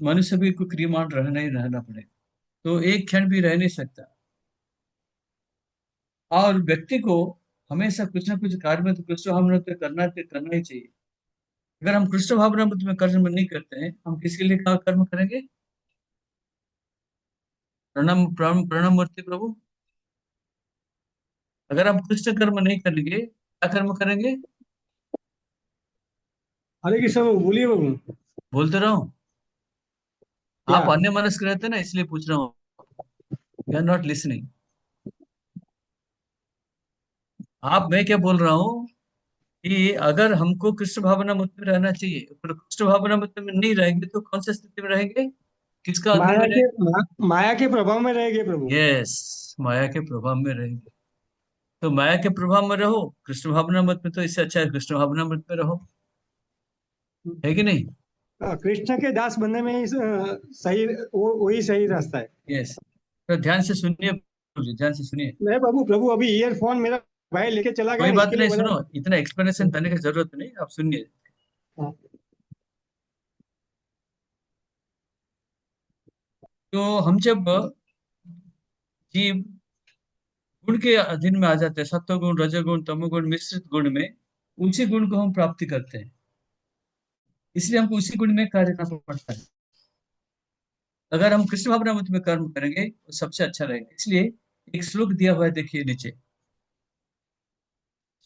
मनुष्य भी को क्रियमान रहना ही रहना पड़ेगा, तो एक क्षण भी रह नहीं सकता। और व्यक्ति को हमेशा कुछ ना कुछ कार्य में तो कृष्ण भावना तो करना ही चाहिए। अगर हम कृष्ण भावना में कर्म नहीं करते हैं, हम किसके लिए कर्म करेंगे? प्रणम प्रणम प्रणम मूर्ति प्रभु। अगर हम कृष्ण कर्म नहीं करेंगे, क्या कर्म करेंगे? हरे कृष्ण बाबू, बोलिए बाबू। बोलते रहो। क्या? आप अन्य मनस्क रहते हैं ना, इसलिए पूछ रहा हूँ। You are not listening. आप, मैं क्या बोल रहा हूँ कि अगर हमको कृष्ण भावना मत में रहना चाहिए, पर कृष्ण भावना मत में नहीं रहेंगे तो कौन सी स्थिति में रहेंगे? किसका अधीन में रहेंगे? माया के प्रभाव में रहेंगे प्रभु। यस, माया के प्रभाव में रहेंगे। तो माया के प्रभाव में रहो, कृष्ण भावना मत में तो इससे अच्छा है कृष्ण भावना मत में रहो, है कि नहीं? कृष्ण के दास बनने में ही सही, वही सही रास्ता है। यस। तो ध्यान से सुनिए, ध्यान से सुनिए। नहीं बाबू, प्रभु अभी ईयरफोन मेरा भाई लेके चला गया कोई ना, बात इसके लिए नहीं, बोला। सुनो, इतना एक्सप्लेनेशन देने की जरूरत नहीं, आप सुनिए। हाँ। तो हम जब जीव गुण के अधीन में आ जाते हैं, सत्व गुण, रजोगुण, तमोगुण, मिश्रित गुण में, उसी गुण को हम प्राप्ति करते हैं। इसलिए हमको उसी गुण में कार्य करना पड़ता है। अगर हम कृष्ण भावनामृत में कर्म करेंगे तो सबसे अच्छा रहेगा। इसलिए एक श्लोक दिया हुआ है, देखिए नीचे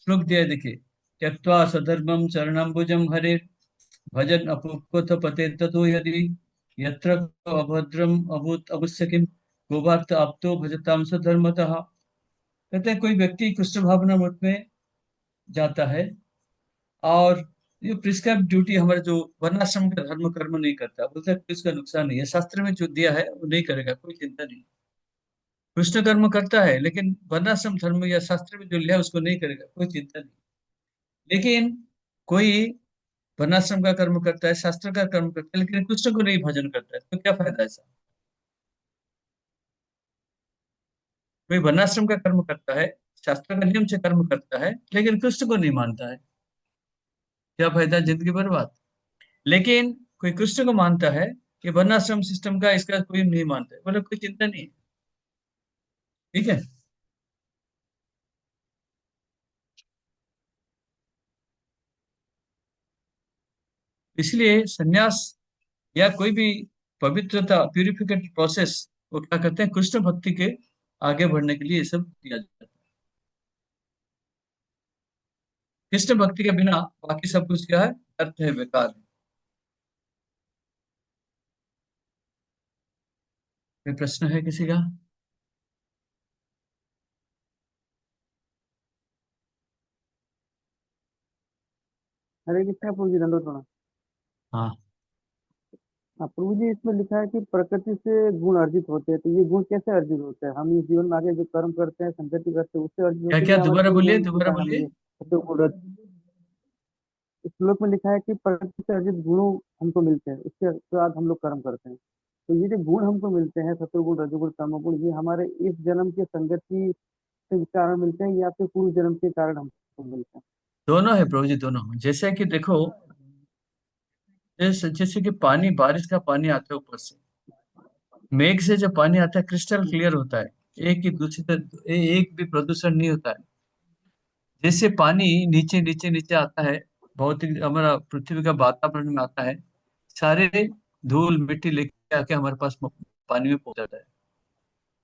श्लोक दिया है, देखिए। त्यक्त्वा स्वधर्मम शरणम्बुजम हरे, भजन अपुपथ पते ततो यदि, यत्र अभद्रम अभूत अवश्य किम, गोवार्थ आप्तो भजताम स्वधर्मतः। कहते हैं कोई व्यक्ति कृष्ण भावनामृत में जाता है, और ये प्रिस्क्राइब ड्यूटी, हमारे जो वर्णाश्रम का धर्म कर्म नहीं करता, बोलता है कि इसका नुकसान नहीं है, शास्त्र में जो दिया है वो नहीं करेगा, कोई चिंता नहीं। कृष्ण कर्म करता है लेकिन वर्णाश्रम धर्म या शास्त्र में जो लिया है उसको नहीं करेगा, कोई चिंता नहीं। लेकिन कोई वर्णाश्रम का कर्म करता है, शास्त्र का कर्म करता है, लेकिन कृष्ण को नहीं भजन करता है, तो क्या फायदा ऐसा? कोई वर्णाश्रम का कर्म करता है, शास्त्र का नियम से कर्म करता है, लेकिन कृष्ण को नहीं मानता है, क्या फायदा? जिंदगी बर्बाद। लेकिन कोई कृष्ण को मानता है, कि वर्णाश्रम सिस्टम का इसका कोई नहीं मानता है, बोले कोई चिंता नहीं है, ठीक है। इसलिए सन्यास या कोई भी पवित्रता, प्यूरिफिकेट प्रोसेस, वो क्या करते हैं, कृष्ण भक्ति के आगे बढ़ने के लिए ये सब किया जाता है। कृष्ण भक्ति के बिना बाकी सब कुछ क्या है, अर्थ है, बेकार है। कोई प्रश्न है किसी का? हरे कृष्णा प्रभु जी, दंडोत प्रणाम। हाँ, हाँ प्रभु जी, इसमें लिखा है कि प्रकृति से गुण अर्जित होते हैं, तो ये गुण कैसे अर्जित होते हैं? हम इस जीवन में आगे जो कर्म करते हैं, संगति करते हैं, उससे अर्जित क्या होते हैं क्या, या हमारे दोबारा पूर्व बोलिए, जन्म के दोबारा कारण हम बोलिए। ये जो गुण इस श्लोक में लिखा है कि प्रकृति से अर्जित गुण हमको मिलते हैं, उसके बाद हम लोग कर्म करते हैं। तो ये जो गुण हमको मिलते हैं, सत्वगुण, रजोगुण, तमोगुण, ये हमारे इस जन्म के संगति के कारण मिलते हैं या फिर पूर्व जन्म के कारण हमको मिलते हैं? दोनों है प्रभु जी, दोनों। जैसे कि देखो, जैसे कि पानी, बारिश का पानी आता है ऊपर से, मेघ से जब पानी आता है क्रिस्टल क्लियर होता है, एक ही दूषित, एक भी प्रदूषण नहीं होता है। जैसे पानी नीचे नीचे नीचे आता है, भौतिक हमारा पृथ्वी का वातावरण में आता है, सारे धूल मिट्टी लेके आके हमारे पास पानी में पहुंच जाता है।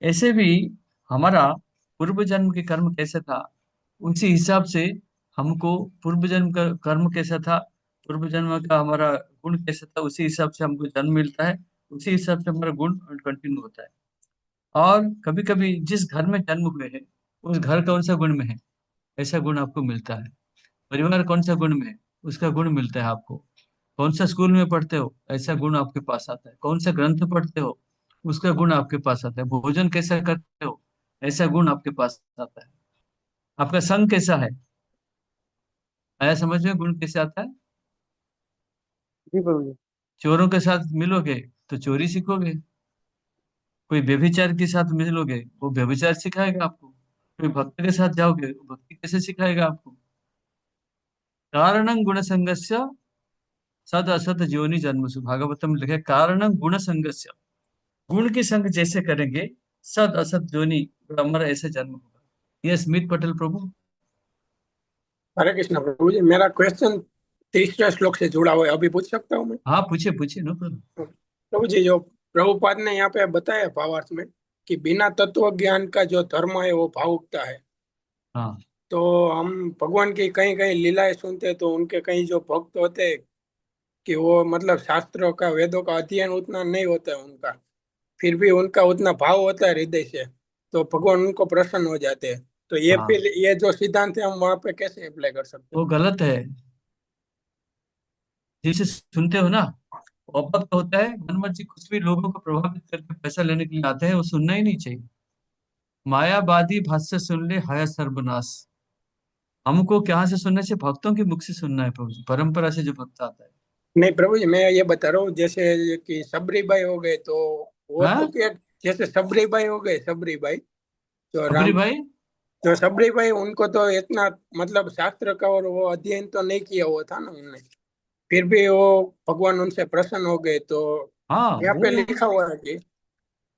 ऐसे भी हमारा पूर्व जन्म के कर्म कैसे था, उसी हिसाब से हमको पूर्व जन्म का कर्म कैसा था, पूर्व जन्म का हमारा गुण कैसा था, उसी हिसाब से हमको जन्म मिलता है, उसी हिसाब से हमारा गुण कंटिन्यू होता है। और कभी कभी जिस घर में जन्म हुए हैं, उस घर कौन सा गुण में है, ऐसा गुण आपको मिलता है। परिवार कौन सा गुण में है, उसका गुण मिलता है आपको। कौन सा स्कूल में पढ़ते हो, ऐसा गुण आपके पास आता है। कौन सा ग्रंथ पढ़ते हो, उसका गुण आपके पास आता है। भोजन कैसा करते हो, ऐसा गुण आपके पास आता है। आपका संग कैसा है, आया समझ में, गुण कैसे आता है? जी प्रभु जी। चोरों के साथ मिलोगे तो चोरी सीखोगे, कोई व्यभिचार के साथ मिलोगे वो व्यभिचार सिखाएगा आपको, कोई भक्त के साथ जाओगे वो भक्ति कैसे सिखाएगा आपको। कारणं गुण संगस्य सद असत जोनि जन्मसु, भागवतम में लिखा है कारणं गुण संगस्य, गुण के संग जैसे करेंगे सद असत जोनि, हमारा ऐसे जन्म होगा। ये स्मित पटेल प्रभु। हरे कृष्ण प्रभु जी, मेरा क्वेश्चन तीसरे श्लोक से जुड़ा हुआ है, अभी पूछ सकता हूँ मैं? हाँ पूछिए पूछिए, नो प्रॉब्लम। प्रभु जी, जो प्रभुपाद ने यहाँ पे बताया भावार्थ में कि बिना तत्व ज्ञान का जो धर्म है वो भावुकता है, हाँ तो हम भगवान की कहीं कहीं लीलाएं सुनते हैं तो उनके कहीं जो भक्त होते हैं कि वो मतलब शास्त्रों का वेदों का अध्ययन उतना नहीं होता है उनका, फिर भी उनका उतना भाव होता है हृदय से, तो भगवान उनको प्रसन्न हो जाते हैं। तो ये हाँ, फिर ये जो सिद्धांत है हम वहां पे कैसे अप्लाई कर सकते वो हैं? गलत है। जिसे सुनते हो ना, वो अपत होता है, मन मर्जी कुछ भी लोगों को प्रभावित करके पैसा लेने के लिए आते हैं, वो सुनना ही नहीं चाहिए। मायावादी भाष्य सुन ले हाय सर्वनाश। हमको कहाँ से सुनना चाहिए? भक्तों के मुख से सुनना है प्रभु जी, परंपरा से जो भक्त आता है। नहीं प्रभु जी, मैं ये बता रहा हूँ जैसे कि सबरी बाई हो गए तो वो तो हाँ क्या, जैसे सबरी बाई हो गए, सबरी बाई जो सबरी राम, भाई। तो सबरी बाई उनको तो इतना मतलब शास्त्र का और वो अध्ययन तो नहीं किया हुआ था ना उनने, फिर भी वो भगवान उनसे प्रसन्न हो गए, तो हाँ यहाँ पे वो, लिखा हुआ है कि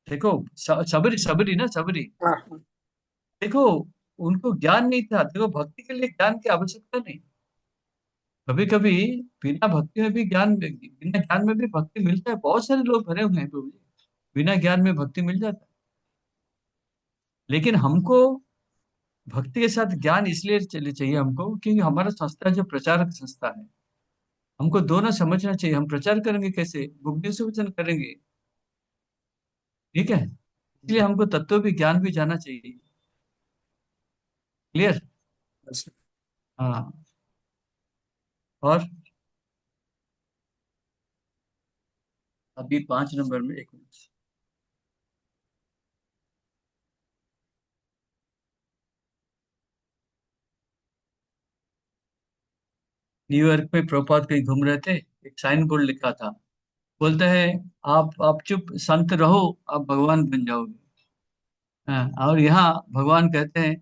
देखो सबरी सबरी ना सबरी, हाँ। देखो उनको ज्ञान नहीं था। देखो भक्ति के लिए ज्ञान की आवश्यकता नहीं। कभी कभी बिना भक्ति में भी ज्ञान, बिना ज्ञान में भी भक्ति मिलता है। बहुत सारे लोग भरे हुए हैं प्रभु जी, बिना ज्ञान में भक्ति मिल जाता है। लेकिन हमको भक्ति के साथ ज्ञान इसलिए चले चाहिए हमको क्योंकि हमारा संस्था जो प्रचारक संस्था है, हमको दोनों समझना चाहिए। हम प्रचार करेंगे कैसे? बुद्धि से वचन करेंगे, ठीक है? इसलिए हमको तत्व भी ज्ञान भी जाना चाहिए। क्लियर? हाँ। और अभी 5 नंबर में, एक मिनट। न्यूयॉर्क में प्रभुपाद कहीं घूम रहे थे, एक साइन बोर्ड लिखा था, बोलते हैं आप चुप शांत रहो, आप भगवान बन जाओगे। हाँ, और यहाँ भगवान कहते हैं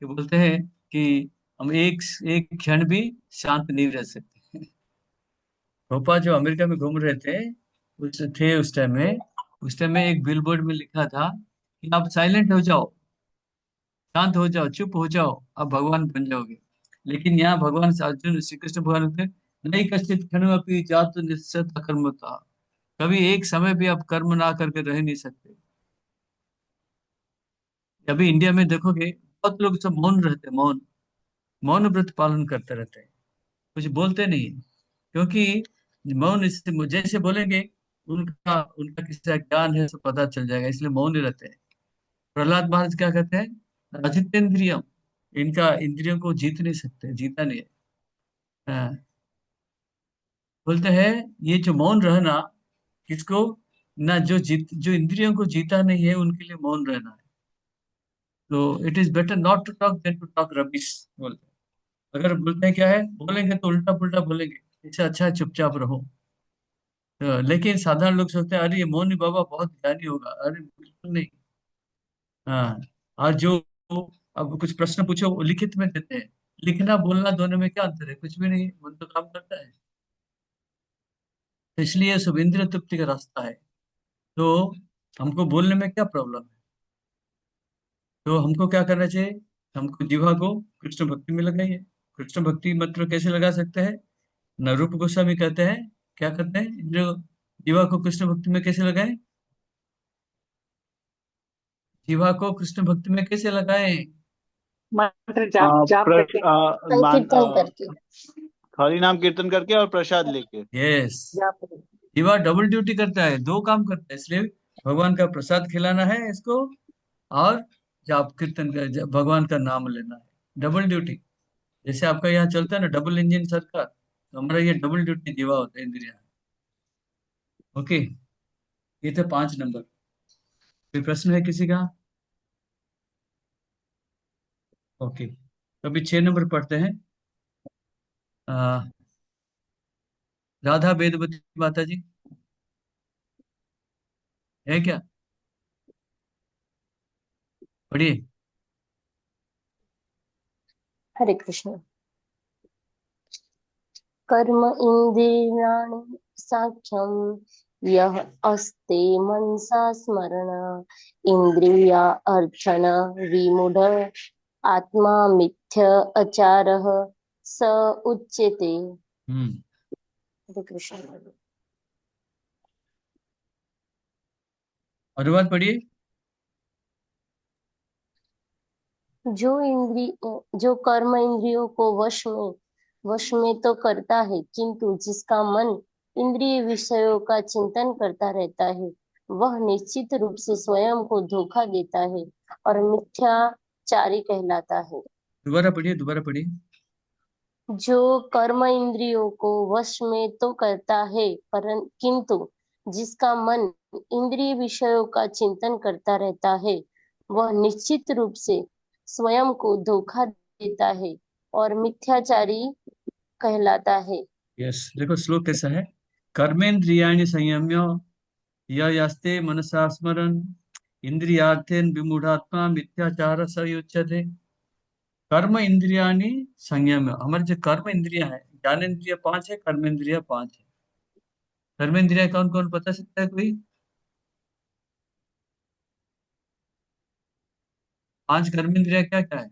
कि बोलते हैं कि हम एक एक क्षण भी शांत नहीं रह सकते। भोपाल जो अमेरिका में घूम रहे थे, उस टाइम में एक बिलबोर्ड में लिखा था कि आप साइलेंट हो जाओ, शांत हो जाओ, चुप हो जाओ, आप भगवान बन जाओगे। लेकिन यहाँ भगवान से अर्जुन श्री कृष्ण भगवान कहते हैं, नहीं कश्चित क्षणमपि जातु निश्चत अकर्मता, कभी एक समय भी आप कर्म ना करके रह नहीं सकते। अभी इंडिया में देखोगे बहुत लोग सब मौन रहते हैं, मौन, मौन व्रत पालन करते रहते हैं, कुछ बोलते नहीं है। क्योंकि मौन इससे जैसे बोलेंगे उनका उनका किसी ज्ञान है सब पता चल जाएगा, इसलिए मौन ही रहते हैं। प्रहलाद महाराज क्या कहते हैं? अजितेंद्रियम, इनका इंद्रियों को जीत नहीं सकते, जीता नहीं है। हाँ, बोलते हैं ये जो मौन रहना, किसको? ना जो इंद्रियों को जीता नहीं है उनके लिए मौन रहना है। तो it is better not to talk than to talk rubbish, बोलते हैं। अगर बोलते हैं क्या है, बोलेंगे तो उल्टा पुल्टा बोलेंगे, इससे अच्छा है चुपचाप रहो। लेकिन साधारण लोग सोचते हैं अरे ये मौनी बाबा बहुत ज्ञानी होगा, अरे बिल्कुल नहीं। हाँ, और जो अब कुछ प्रश्न पूछो वो लिखित में देते हैं। लिखना बोलना दोनों में क्या अंतर है? कुछ भी नहीं, मन तो काम करता है। तो इसलिए सब इंद्रिय तृप्ति का रास्ता है। तो हमको बोलने में क्या प्रॉब्लम है? तो हमको क्या करना चाहिए? हमको जीवा को कृष्ण भक्ति में लगाइए। कृष्ण भक्ति मतलब कैसे लगा सकते हैं? न रूप गोस्वामी कहते हैं, क्या करते हैं इंद्रिय, जीवा को कृष्ण भक्ति में कैसे लगाएं? जीवा को कृष्ण भक्ति में कैसे लगाएं? मंत्र जाप जाप करके। संकीर्तन करके, हरि नाम कीर्तन करके और प्रसाद लेके। यस, जाप करके। जीवा डबल ड्यूटी करता है, दो काम करता है। इसलिए भगवान का प्रसाद खिलाना है इसको, और जाप कीर्तन भगवान का नाम लेना है, डबल ड्यूटी। जैसे आपका यहाँ चलता है ना डबल इंजन सरकार, तो हमारा ये डबल ड्यूटी जीवा होता है, इंद्रिया। ओके, ये थे 5 नंबर। कोई प्रश्न है किसी का? ओके, तो अभी 6 नंबर पढ़ते हैं। आ, राधा वेदवती माता जी है क्या? पढ़िए। हरे कृष्ण। कर्म इंद्रियाणि साख्यम यह अस्ते मनसा स्मरण इंद्रिया अर्थन विमूढ़ आत्मा मिथ्य अचारः स उच्यते। हम्म। हरे कृष्ण। अनुवाद पढ़िए। जो कर्म इंद्रियों को वश में तो करता है, किंतु जिसका मन इंद्रिय विषयों का चिंतन करता रहता है, वह निश्चित रूप से स्वयं को धोखा देता है और मिथ्याचारी कहलाता है। दोबारा पढ़िए, दोबारा पढ़िए। जो कर्म इंद्रियों को वश में तो करता है, किंतु जिसका मन इंद्रिय विषयों का चिंतन करता रहता है, वह निश्चित रूप से स्वयं को धोखा देता है और मिथ्याचारी कहलाता है। यस, देखो श्लोक कैसा है। कर्मेन्द्रियाणि संयम्य य यास्ते मनसा स्मरन् इंद्रियार्थेन विमूढ़ात्मा मिथ्याचार स युज्यते। कर्म इंद्रियाणि संयम, हमारे जो कर्म इंद्रिया है, ज्ञान इंद्रिया 5 है, कर्म इंद्रिया 5 है। कर्म इंद्रिया कौन कौन बता सकता है कोई? 5 कर्म इंद्रिया क्या क्या है?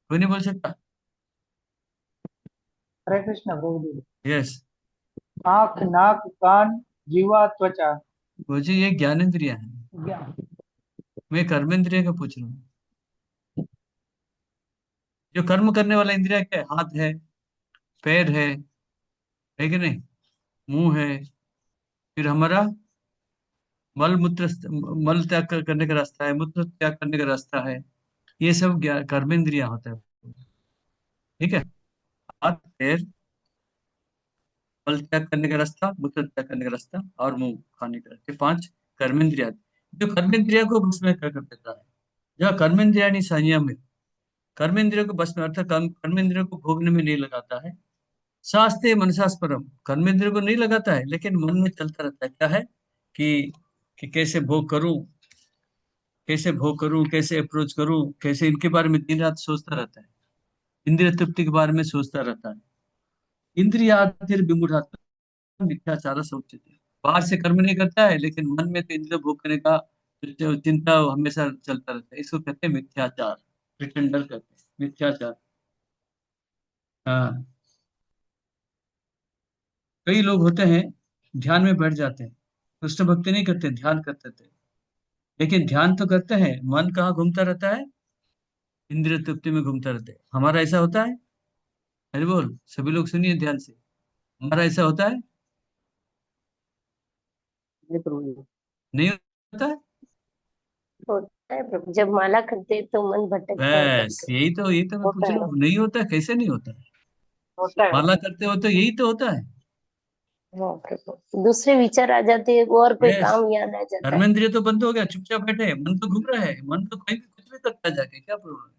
कोई नहीं बोल सकता? हरे कृष्ण प्रभु जी। यस। आंख, नाक, कान, जीवा, त्वचा। मुझे ये ज्ञान इंद्रिया है, ज्ञान। मैं कर्म इंद्रिया का पूछ रहा हूँ। जो कर्म करने वाला इंद्रिया क्या है? हाथ है, पैर है कि नहीं? मुंह है, फिर हमारा मल मूत्र, मल त्याग करने का रास्ता है, मूत्र त्याग करने का रास्ता है। ये सब कर्मेंद्रिया होता है। ठीक है। हाथ, पैर, मल त्याग करने का रास्ता, मूत्र त्याग करने का रास्ता, और मुंह खाने का रास्ता, 5 कर्मेंद्रिया। जो कर्मेंद्रिया को बस में कर देता है, जो कर्मेंद्रिया नहीं संयम है, कर्मेंद्रियों को बस में अर्थात कर्मेंद्रियों को भोगने में नहीं लगाता है। शास्त्रे मनसास्परम, कर्मेंद्रियों को नहीं लगाता है, लेकिन मन में चलता रहता है क्या है कि कैसे भोग करूं, कैसे भोग करूं, कैसे अप्रोच करूं, कैसे, इनके बारे में दिन रात सोचता रहता है। इंद्रिय तृप्ति के बारे में सोचता रहता है। इंद्रियार्थेर विमूढ़ात्मा मिथ्याचार सोचते, बाहर से कर्म नहीं करता है, लेकिन मन में तो इंद्रिय भोग करने का जो चिंता हमेशा चलता रहता है। इसको कहते हैं मिथ्याचार, प्रिटेंडर कहते हैं मिथ्याचार। हाँ। कई लोग होते हैं ध्यान में बैठ जाते हैं, कृष्ण भक्ति नहीं करते, ध्यान करते थे, लेकिन ध्यान तो करते हैं, मन कहाँ घूमता रहता है? इंद्रिय तृप्ति में घूमता रहता है। हमारा ऐसा होता है? अरे बोल, सभी लोग सुनिए ध्यान से, हमारा ऐसा होता है? नहीं प्रभु जी। नहीं होता है? होता है प्रभु, जब माला करते हैं तो मन भटकता है कभी बस कभी। यही तो मैं होता पूछ है। रहा हूँ, नहीं होता है? कैसे नहीं होता है? होता है, माला होता है। करते हो तो यही तो होता है। हाँ प्रभु, दूसरे विचार आ जाते हैं और कोई यस। काम याद आ जाता है। कर्मेंद्रिय तो बंद हो गया, चुपचाप बैठे हैं, मन तो घूम रहा है, मन तो कहीं भी कुछ भी करता है जाके, क्या प्रॉब्लम है?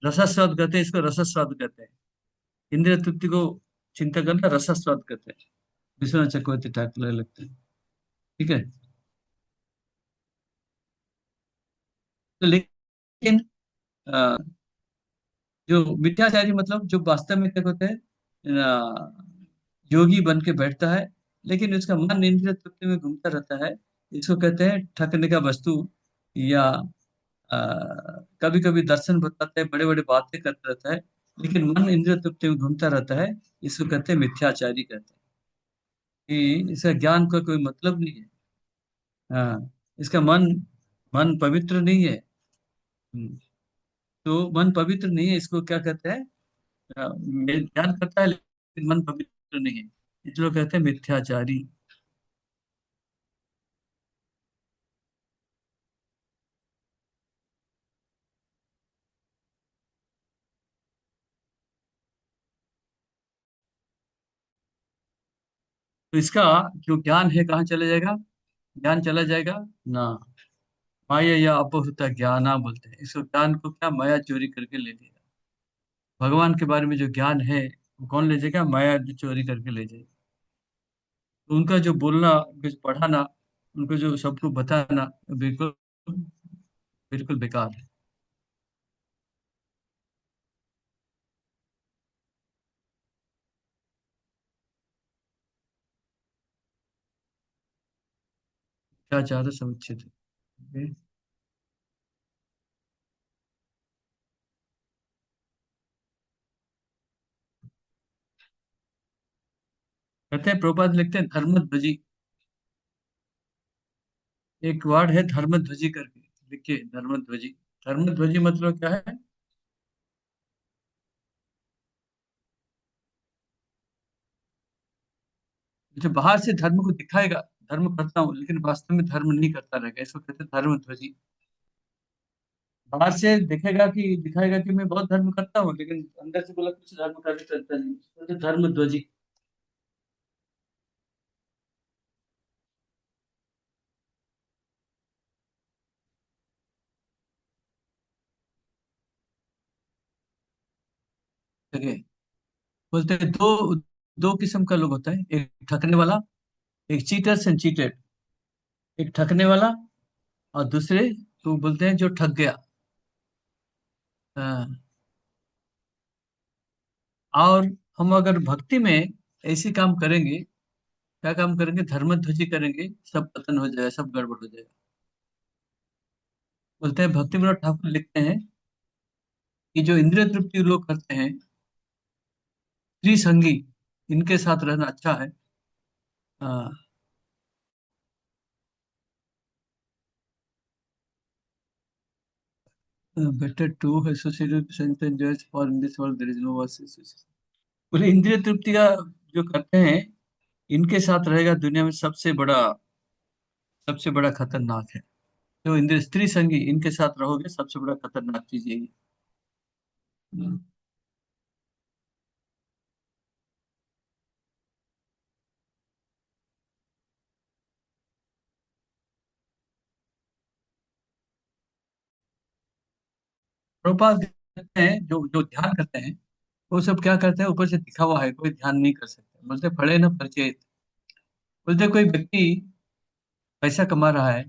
रसस्वाद कहते हैं इसको, रसस्वाद कहते हैं। इंद्रिय तृप्ति को चिंता करना रसस्वाद कहते हैं। विश्वनाथ चक्रवर्ती ठाकुर लगते हैं। ठीक है। तो लेकिन अ, जो मिथ्याचारी मतलब जो वास्तव में क्या होते हैं, योगी बन के बैठता है, लेकिन उसका मन इंद्रिय तृप्ति में घूमता रहता है। इसको कहते हैं ठगने का वस्तु, या कभी कभी दर्शन बताते हैं, बड़े बड़े बातें करता रहता है, लेकिन मन इंद्रिय तृप्ति में घूमता रहता है। इसको कहते हैं मिथ्याचारी, कहते हैं कि इसका ज्ञान का कोई मतलब नहीं है। हाँ। इसका मन मन पवित्र नहीं है। हम्म, तो मन पवित्र नहीं है, इसको क्या कहते हैं? ध्यान करता है लेकिन मन पवित्र नहीं है, इसलिए कहते हैं मिथ्याचारी। तो इसका जो ज्ञान है कहाँ चला जाएगा? ज्ञान चला जाएगा ना, माया या अपहृत ज्ञाना बोलते हैं इसको, ज्ञान को क्या माया चोरी करके ले लिया। भगवान के बारे में जो ज्ञान है वो कौन ले जाएगा? माया जो चोरी करके ले जाएगी। तो उनका जो बोलना, उनको जो पढ़ाना, उनको जो सबको बताना, बिल्कुल बिल्कुल बेकार है। क्या चाह रहे सब अच्छे थे। कहते हैं, प्रभुपाद लिखते हैं धर्मध्वजी, एक वर्ड है धर्मध्वजी करके, लिखिए धर्मध्वजी। धर्मध्वजी मतलब क्या है? जो बाहर से धर्म को दिखाएगा, धर्म करता हूँ, लेकिन वास्तव में धर्म नहीं करता रहेगा, इसको कहते हैं धर्मध्वजी। बाहर से दिखेगा कि दिखाएगा कि मैं बहुत धर्म करता हूँ, लेकिन अंदर से बोला कुछ धर्म करने करता नहीं, इसको कहते हैं धर्मध्वजी। ठीक है। बोलते हैं दो दो किस्म का लोग होता है, एक ठगने वाला, एक चीटर्स एंड चीटेड। एक ठगने वाला और दूसरे तो बोलते हैं जो ठग गया। हाँ। और हम अगर भक्ति में ऐसे काम करेंगे, क्या काम करेंगे? धर्मध्वजी करेंगे, सब पतन हो जाएगा, सब गड़बड़ हो जाएगा। बोलते हैं भक्ति विनोद ठाकुर लिखते हैं कि जो इंद्रिय तृप्ति लोग करते हैं, स्त्री संगी, इनके साथ रहना अच्छा है। Better to associate with sense and joys, for in this world there is no worse. बोले इंद्रिय तृप्ति का जो करते हैं, इनके साथ रहेगा दुनिया में सबसे बड़ा खतरनाक है। जो इंद्रिय स्त्री संगी, इनके साथ रहोगे, सबसे बड़ा खतरनाक चीज यही है। प्रभुपाद कहते हैं जो जो ध्यान करते हैं, वो सब क्या करते हैं? ऊपर से दिखा हुआ है, कोई ध्यान नहीं कर सकते। बोलते पढ़े न परिचय। बोलते कोई व्यक्ति पैसा कमा रहा है,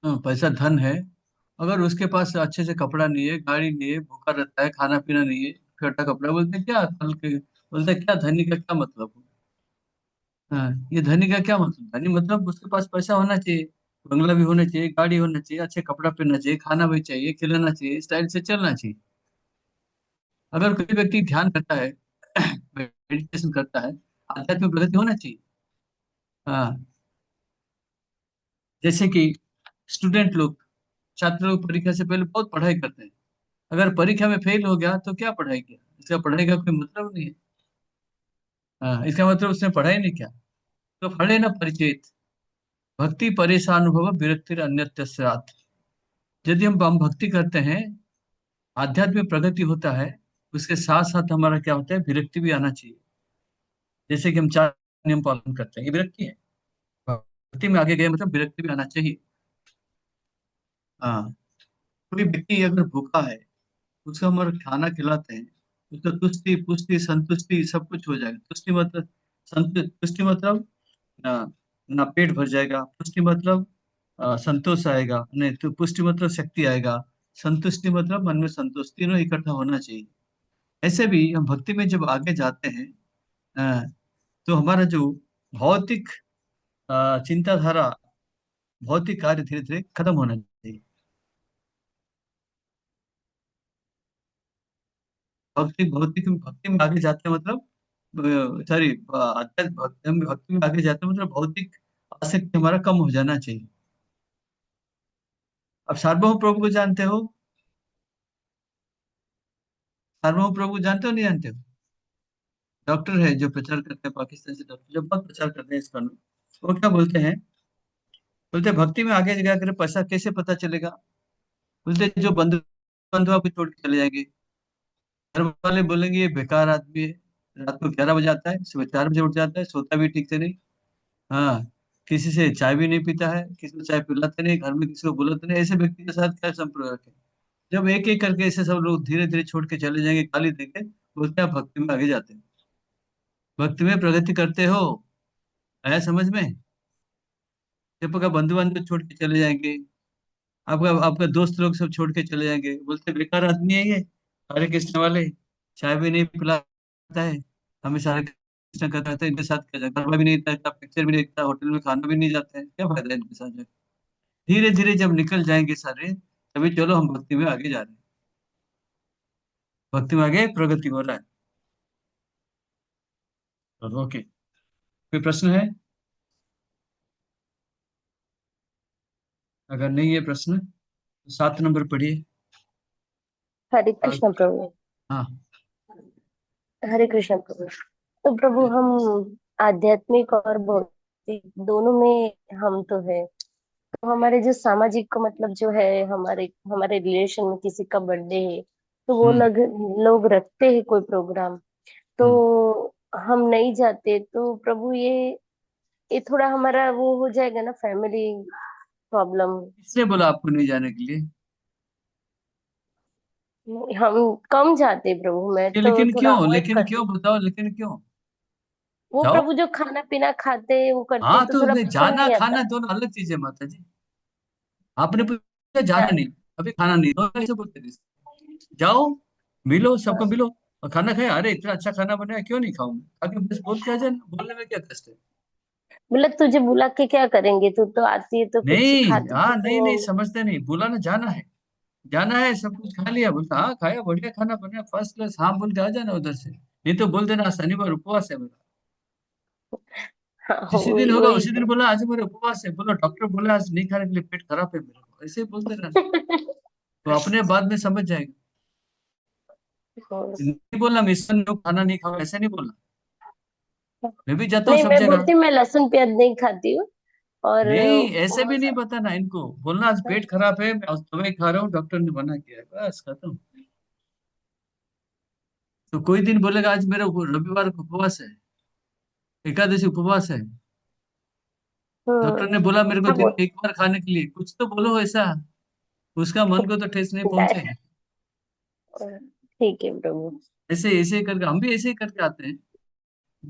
पैसा धन है, अगर उसके पास अच्छे से कपड़ा नहीं है, गाड़ी नहीं है, भूखा रहता है, खाना पीना नहीं है, छोटा कपड़ा, बोलते क्या कल के, बोलते क्या धनी का क्या मतलब? हाँ, ये धनी का क्या मतलब? धनी मतलब उसके पास पैसा होना चाहिए, बंगला भी होना चाहिए, गाड़ी होना चाहिए, अच्छे कपड़ा पहनना चाहिए, खाना भी चाहिए, खिलाना चाहिए, स्टाइल से चलना चाहिए। अगर कोई व्यक्ति ध्यान करता है, मेडिटेशन करता है, आध्यात्मिक प्रगति होना चाहिए। हाँ। जैसे कि स्टूडेंट लोग, छात्र लोग परीक्षा से पहले बहुत पढ़ाई करते हैं। अगर परीक्षा में फेल हो गया तो क्या पढ़ाई किया? इसका पढ़ाई का कोई मतलब नहीं है। हाँ, इसका मतलब उसने पढ़ाई नहीं किया। तो फले न परिचित, भक्ति परेशान भव विरक्तिर अन्यत्र स्यात्। यदि हम भक्ति करते हैं, आध्यात्मिक प्रगति होता है, उसके साथ साथ हमारा क्या होता है? विरक्ति भी आना चाहिए। जैसे कि हम चार नियम पालन करते हैं, ये विरक्ति है। भक्ति में आगे गए मतलब विरक्ति भी आना चाहिए। हाँ। कोई व्यक्ति अगर भूखा है, उसको हम अगर खाना खिलाते हैं, उसको तुष्टि पुष्टि संतुष्टि सब कुछ हो जाएगा। तुष्टि मतलब, तुष्टि मतलब ना पेट भर जाएगा, पुष्टि मतलब संतोष आएगा, नहीं तो पुष्टि मतलब शक्ति आएगा, संतुष्टि मतलब मन में संतोष, तीनों इकट्ठा होना चाहिए। ऐसे भी हम भक्ति में जब आगे जाते हैं, अ, तो हमारा जो भौतिक चिंताधारा, भौतिक कार्य धीरे धीरे खत्म होना चाहिए। भक्ति में आगे जाते हैं मतलब, सॉरी, आध्यात्मिक भक्ति में आगे जाते हैं मतलब भौतिक आसक्ति हमारा कम हो जाना चाहिए। अब सार्वभौम प्रभु को जानते हो? सार्वभौम प्रभु को जानते हो नहीं जानते हो? डॉक्टर है जो प्रचार करते हैं, पाकिस्तान से डॉक्टर जो बहुत प्रचार करते हैं इस कानून। वो क्या बोलते हैं? बोलते हैं, भक्ति में आगे जाकर पैसा कैसे पता चलेगा? बोलते हैं, जो बंधु बंधु आपको छोड़ के चले जाएंगे, घर वाले बोलेंगे ये बेकार आदमी है, रात को 11 बजे आता है, सुबह 4 बजे उठ जाता है, सोता भी ठीक से नहीं। हाँ। किसी से चाय भी नहीं पीता है, किसी को चाय पिलाते नहीं, घर में किसी को बुलाते नहीं, ऐसे व्यक्ति के साथ क्या संपर्क है? जब एक एक करके ऐसे सब लोग धीरे धीरे छोड़ के चले जाएंगे, गाली देंगे, बोलते हैं आप भक्ति में आगे जाते हैं, भक्ति में प्रगति करते हो। आया समझ में? जब आपका बंधु बांधव छोड़ के चले जाएंगे, आपका आपका दोस्त लोग सब छोड़ के चले जाएंगे, बोलते हैं बेकार आदमी है ये, हरे कृष्ण वाले, चाय भी नहीं पिलाता है, हमेशा हरे कृष्ण करता रहता है, इनके साथ क्या जाए, गरबा भी नहीं देखता, पिक्चर भी नहीं देखता, होटल में खाना भी नहीं जाते हैं, क्या फायदा है इनके साथ जाके? धीरे धीरे जब निकल जाएंगे सारे, तभी चलो हम भक्ति में आगे जा रहे हैं, भक्ति में आगे प्रगति हो रहा है। ओके, कोई प्रश्न है? अगर नहीं है प्रश्न तो 7 नंबर पढ़िए। हरे कृष्ण प्रभु। हाँ, हरे कृष्ण प्रभु। तो प्रभु हम आध्यात्मिक और भौतिक दोनों में हम तो है, तो हमारे जो सामाजिक को मतलब जो है, हमारे हमारे रिलेशन में किसी का बर्थडे है तो वो हम्म लोग रखते हैं कोई प्रोग्राम, तो हम्म। हम नहीं जाते, तो प्रभु ये थोड़ा हमारा वो हो जाएगा ना, फैमिली प्रॉब्लम। किसने बोला आपको नहीं जाने के लिए? हम कम जाते प्रभु, मैं ये तो लेकिन थोड़ा क्यों, अवॉइड लेकिन क्यों करती। बताओ, लेकिन क्यों? वो जाओ। प्रभु जो खाना पीना खाते हैं वो करते हाँ हैं, तो तो थोड़ा नहीं, पसंद जाना नहीं खाना आता। दोनों अलग चीज है माता जी। आपने पूछा जाना नहीं, अभी खाना नहीं, दोनों कैसे बोलते हैं? जाओ, मिलो, सबको मिलो, और खाना खाए, अरे इतना अच्छा खाना बनाया, क्यों नहीं खाऊं मैं, आगे बस बोल के आ जाना, बोलने में क्या कष्ट है? बोला तुझे बुला के क्या करेंगे, तू तो आती है तो कुछ नहीं, खाती हाँ, पीती नहीं नहीं, होंगे। समझते नहीं, बोला ना, जाना है, जाना है, सब कुछ खा लिया, बोलता हाँ खाया, बढ़िया खाना बनाया, फर्स्ट क्लास, हाँ बोल के आ जाना उधर से, नहीं तो बोल देना "आज शनिवार उपवास है मेरा"। हाँ जिस दिन वही होगा वही उसी दिन तो। बोला आज मेरे उपवास है, बोलो डॉक्टर बोला आज नहीं खाने के लिए, पेट खराब है मेरा, ऐसे ही बोल देना, तो अपने बाद में समझ जाएगा। नहीं बोलना मैं इस दिन खाना नहीं खाऊं, ऐसा नहीं बोलना, मैं भी जाता हूँ नहीं, सब मैं जगह। बोलती मैं लहसुन प्याज नहीं खाती हूँ। और नहीं, ऐसे भी वो नहीं बताना इनको, बोलना आज पेट खराब है, मैं आज दवाई खा रहा हूँ, डॉक्टर ने मना किया है, बस खत्म। तो कोई दिन बोलेगा आज मेरा रविवार को उपवास है, एकादशी उपवास है, डॉक्टर ने बोला मेरे को हाँ दिन में एक बार खाने के लिए, कुछ तो बोलो ऐसा, उसका मन को तो ठेस नहीं पहुंचे। ठीक है प्रभु। ऐसे ऐसे करके हम भी ऐसे ही करके आते हैं,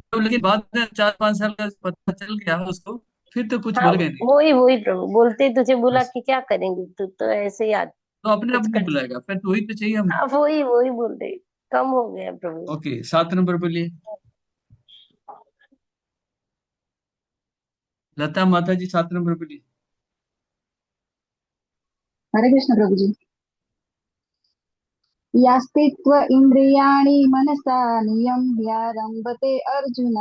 तो लेकिन बाद में 4-5 साल का पता चल गया उसको, फिर तो कुछ हाँ बोलेगा नहीं। वही वही प्रभु, बोलते तुझे बुला बस, के क्या करेंगे, तू तो ऐसे ही तो अपने आप कुछ नहीं कर। बुलाएगा, फिर तो वही तो चाहिए हमको। हाँ वही वही बोल रहे, कम हो गया प्रभु। ओके, 7 नंबर बोलिए। लता माता जी, 7 नंबर बोलिए। हरे कृष्ण प्रभु जी। यास्तित्व इंद्रियाणि मनसा नियम्यारम्भते अर्जुन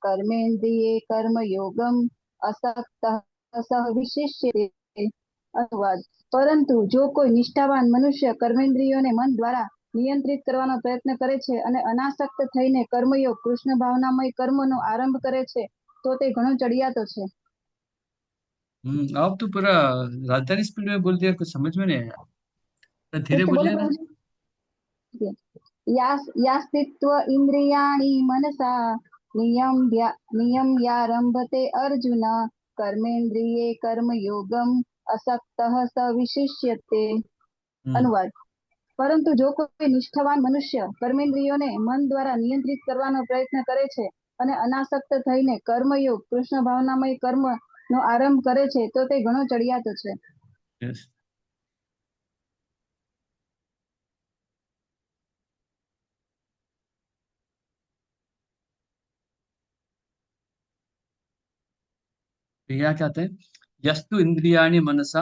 कर्मेन्द्रिये कर्मयोगम असक्तः सः विशिष्यते। अनुवाद। परंतु जो કોઈ નિષ્ઠાવાન મનુષ્ય કર્મેન્દ્રિયોને મન દ્વારા નિયંત્રિત કરવાનો પ્રયત્ન કરે છે અને અનાસક્ત થઈને કર્મયોગ કૃષ્ણ ભાવનામય કર્મનો આરંભ કરે છે તો તે ઘણો ચડિયાતો છે। आप तो पूरा राजधानी स्पीड में बोल दिया, कुछ समझ में नहीं आया, तो फिर धीरे से बोले बोलिए ना। प्रभु जी। यास्तित्व इंद्रियाणि मनसा नियम्यारम्भते अर्जुन कर्मेन्द्रिये कर्मयोगम असक्तः स विशिष्यते। हम्म अनुवाद। પરંતુ જો કોઈ નિષ્ઠાવાન મનુષ્ય કર્મેન્દ્રિયોને મન દ્વારા નિયંત્રિત કરવાનો પ્રયત્ન કરે છે અને અનાસક્ત થઈને કર્મયોગ કૃષ્ણ ભાવનામય કર્મનો આરંભ કરે છે તો તે ઘણો ચડિયાતો છે। यस। क्या कहते हैं? यस्तु इंद्रियाणि मनसा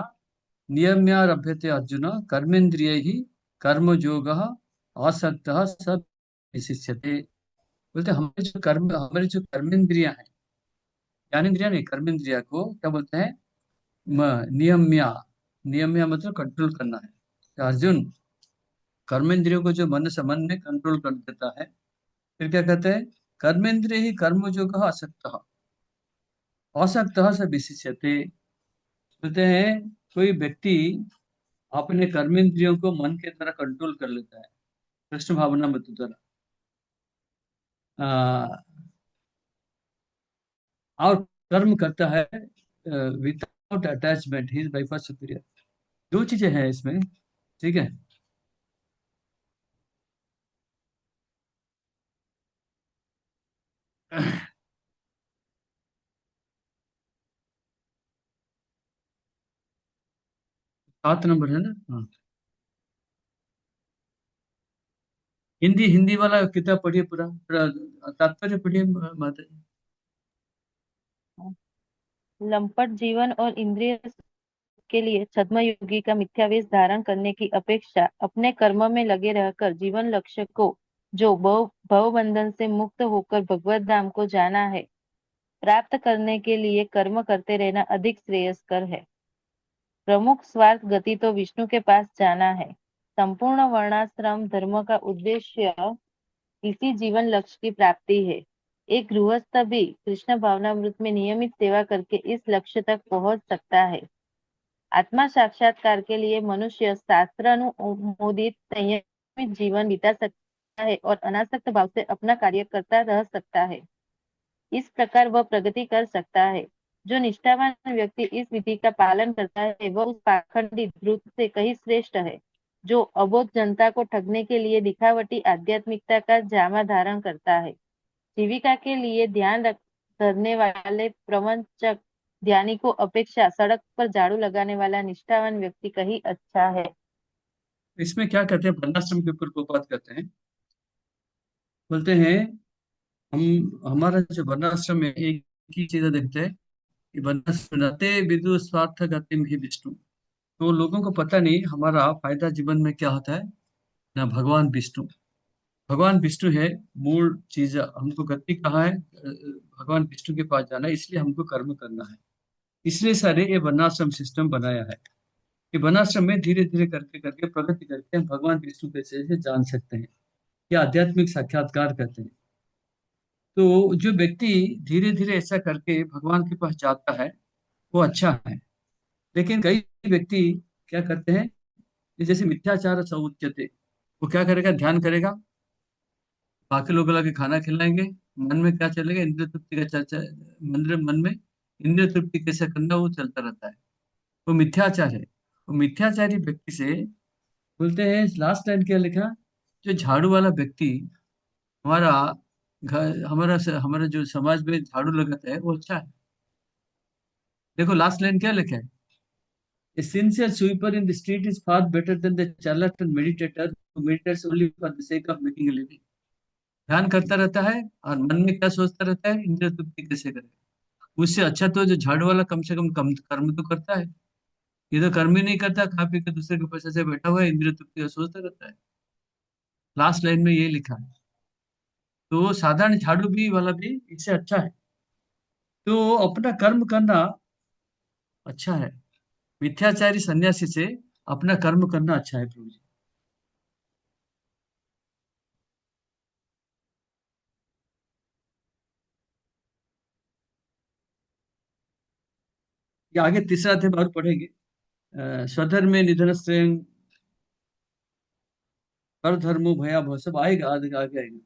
नियम्यारभ्यते अर्जुन कर्मेन्द्रियैः कर्मयोगः आसक्तः स विशिष्यते। बोलते हमारे जो कर्मेंद्रियां हैं, ज्ञानेन्द्रिया नहीं, कर्मेंद्रिया को क्या बोलते हैं? नियम्या। नियम्या मतलब कंट्रोल करना है। तो अर्जुन, कर्मेंद्रियों को जो मन में कंट्रोल कर देता है, फिर क्या कहते हैं? कर्मेंद्रिय ही कर्मयोग आसक्त, असक्त से विशिष्यते। बोलते हैं कोई व्यक्ति अपने कर्मेंद्रियों को मन के द्वारा कंट्रोल कर लेता है, कृष्ण भावना मत द्वारा, और कर्म करता है without attachment, he is by far superior. दो चीजें हैं इसमें, ठीक है? 7 नंबर है ना? हाँ। हिंदी हिंदी वाला किताब पढ़िए, पूरा पूरा तात्पर्य पढ़िए माता जी। लंपट जीवन और इंद्रिय के लिए छद्मयुगी का मिथ्यावेश धारण करने की अपेक्षा अपने कर्म में लगे रहकर जीवन लक्ष्य को, जो भव बंधन से मुक्त होकर भगवत धाम को जाना है, प्राप्त करने के लिए कर्म करते रहना अधिक श्रेयस्कर है। प्रमुख स्वार्थ गति तो विष्णु के पास जाना है। संपूर्ण वर्णाश्रम धर्म का उद्देश्य इसी जीवन लक्ष्य की प्राप्ति है। एक गृहस्थ भी कृष्ण भावनामृत में नियमित सेवा करके इस लक्ष्य तक पहुंच सकता है। आत्मा साक्षात्कार के लिए मनुष्य शास्त्र अनुमोदित संयमित जीवन बिता सकता है और अनासक्त भाव से अपना कार्य करता रह सकता है। इस प्रकार वह प्रगति कर सकता है। जो निष्ठावान व्यक्ति इस विधि का पालन करता है वह उस पाखंडी धूर्त से कहीं श्रेष्ठ है, जो अबोध जनता को ठगने के लिए दिखावटी आध्यात्मिकता का जामा धारण करता है। जीविका के लिए ध्यान धरने वाले प्रवंचक ध्यानी को अपेक्षा सड़क पर झाड़ू लगाने वाला निष्ठावान व्यक्ति कहीं अच्छा है। इसमें क्या कहते हैं, वर्णाश्रम के ऊपर को बात करते हैं। बोलते हैं हमारा जो वर्णाश्रम में एक ही चीज देखते हैं कि वर्णाश्रम नते विदु स्वार्थ गतिम ही विष्णु। तो लोगों को पता नहीं हमारा फायदा जीवन में क्या होता है ना। भगवान विष्णु, भगवान विष्णु है मूल चीज। हमको गति कहाँ है? भगवान विष्णु के पास जाना है, इसलिए हमको कर्म करना है। इसलिए सारे ये वर्णाश्रम सिस्टम बनाया है। ये वर्णाश्रम में धीरे धीरे करके करके प्रगति करके हम भगवान विष्णु के से जान सकते हैं, या आध्यात्मिक साक्षात्कार करते हैं। तो जो व्यक्ति धीरे धीरे ऐसा करके भगवान के पास जाता है वो अच्छा है। लेकिन कई व्यक्ति क्या करते हैं कि जैसे मिथ्याचार समुच्यते, वो क्या करेगा? ध्यान करेगा, बाकी लोग लगे खाना खिलाएंगे, मन में क्या चलेगा? इंद्रिय तृप्ति का चर्चा, मन में इंद्रिय तृप्ति कैसे करना वो चलता रहता है। वो मिथ्याचार है। वो मिथ्याचारी व्यक्ति से बोलते हैं, लास्ट लाइन क्या लिखा? जो झाड़ू वाला व्यक्ति हमारा घर, हमारा जो समाज में झाड़ू लगाता है वो अच्छा है। देखो लास्ट लाइन क्या लिखा है? A sincere sweeper in the street is far better than the charlatan meditator who meditates only for the sake of making a living. ध्यान करता रहता है और मन में क्या सोचता रहता है? इंद्रिय तृप्ति कैसे करे। उससे अच्छा तो जो झाड़ू वाला कम से कम कर्म तो करता है। ये तो कर्म ही नहीं करता, खा पी के दूसरे के पैसे से बैठा हुआ है, इंद्रिय तृप्ति का सोचता रहता है। लास्ट लाइन में ये लिखा है। तो साधारण झाड़ू भी वाला भी इससे अच्छा है। तो अपना कर्म करना अच्छा है। मिथ्याचारी सन्यासी से अपना कर्म करना अच्छा है प्रभु जी। ये आगे तीसरा अध्याय और पढ़ेंगे। स्वधर्मे निधन श्रेय कर धर्मो भयावह, सब आएगा आगे आगे आएगा।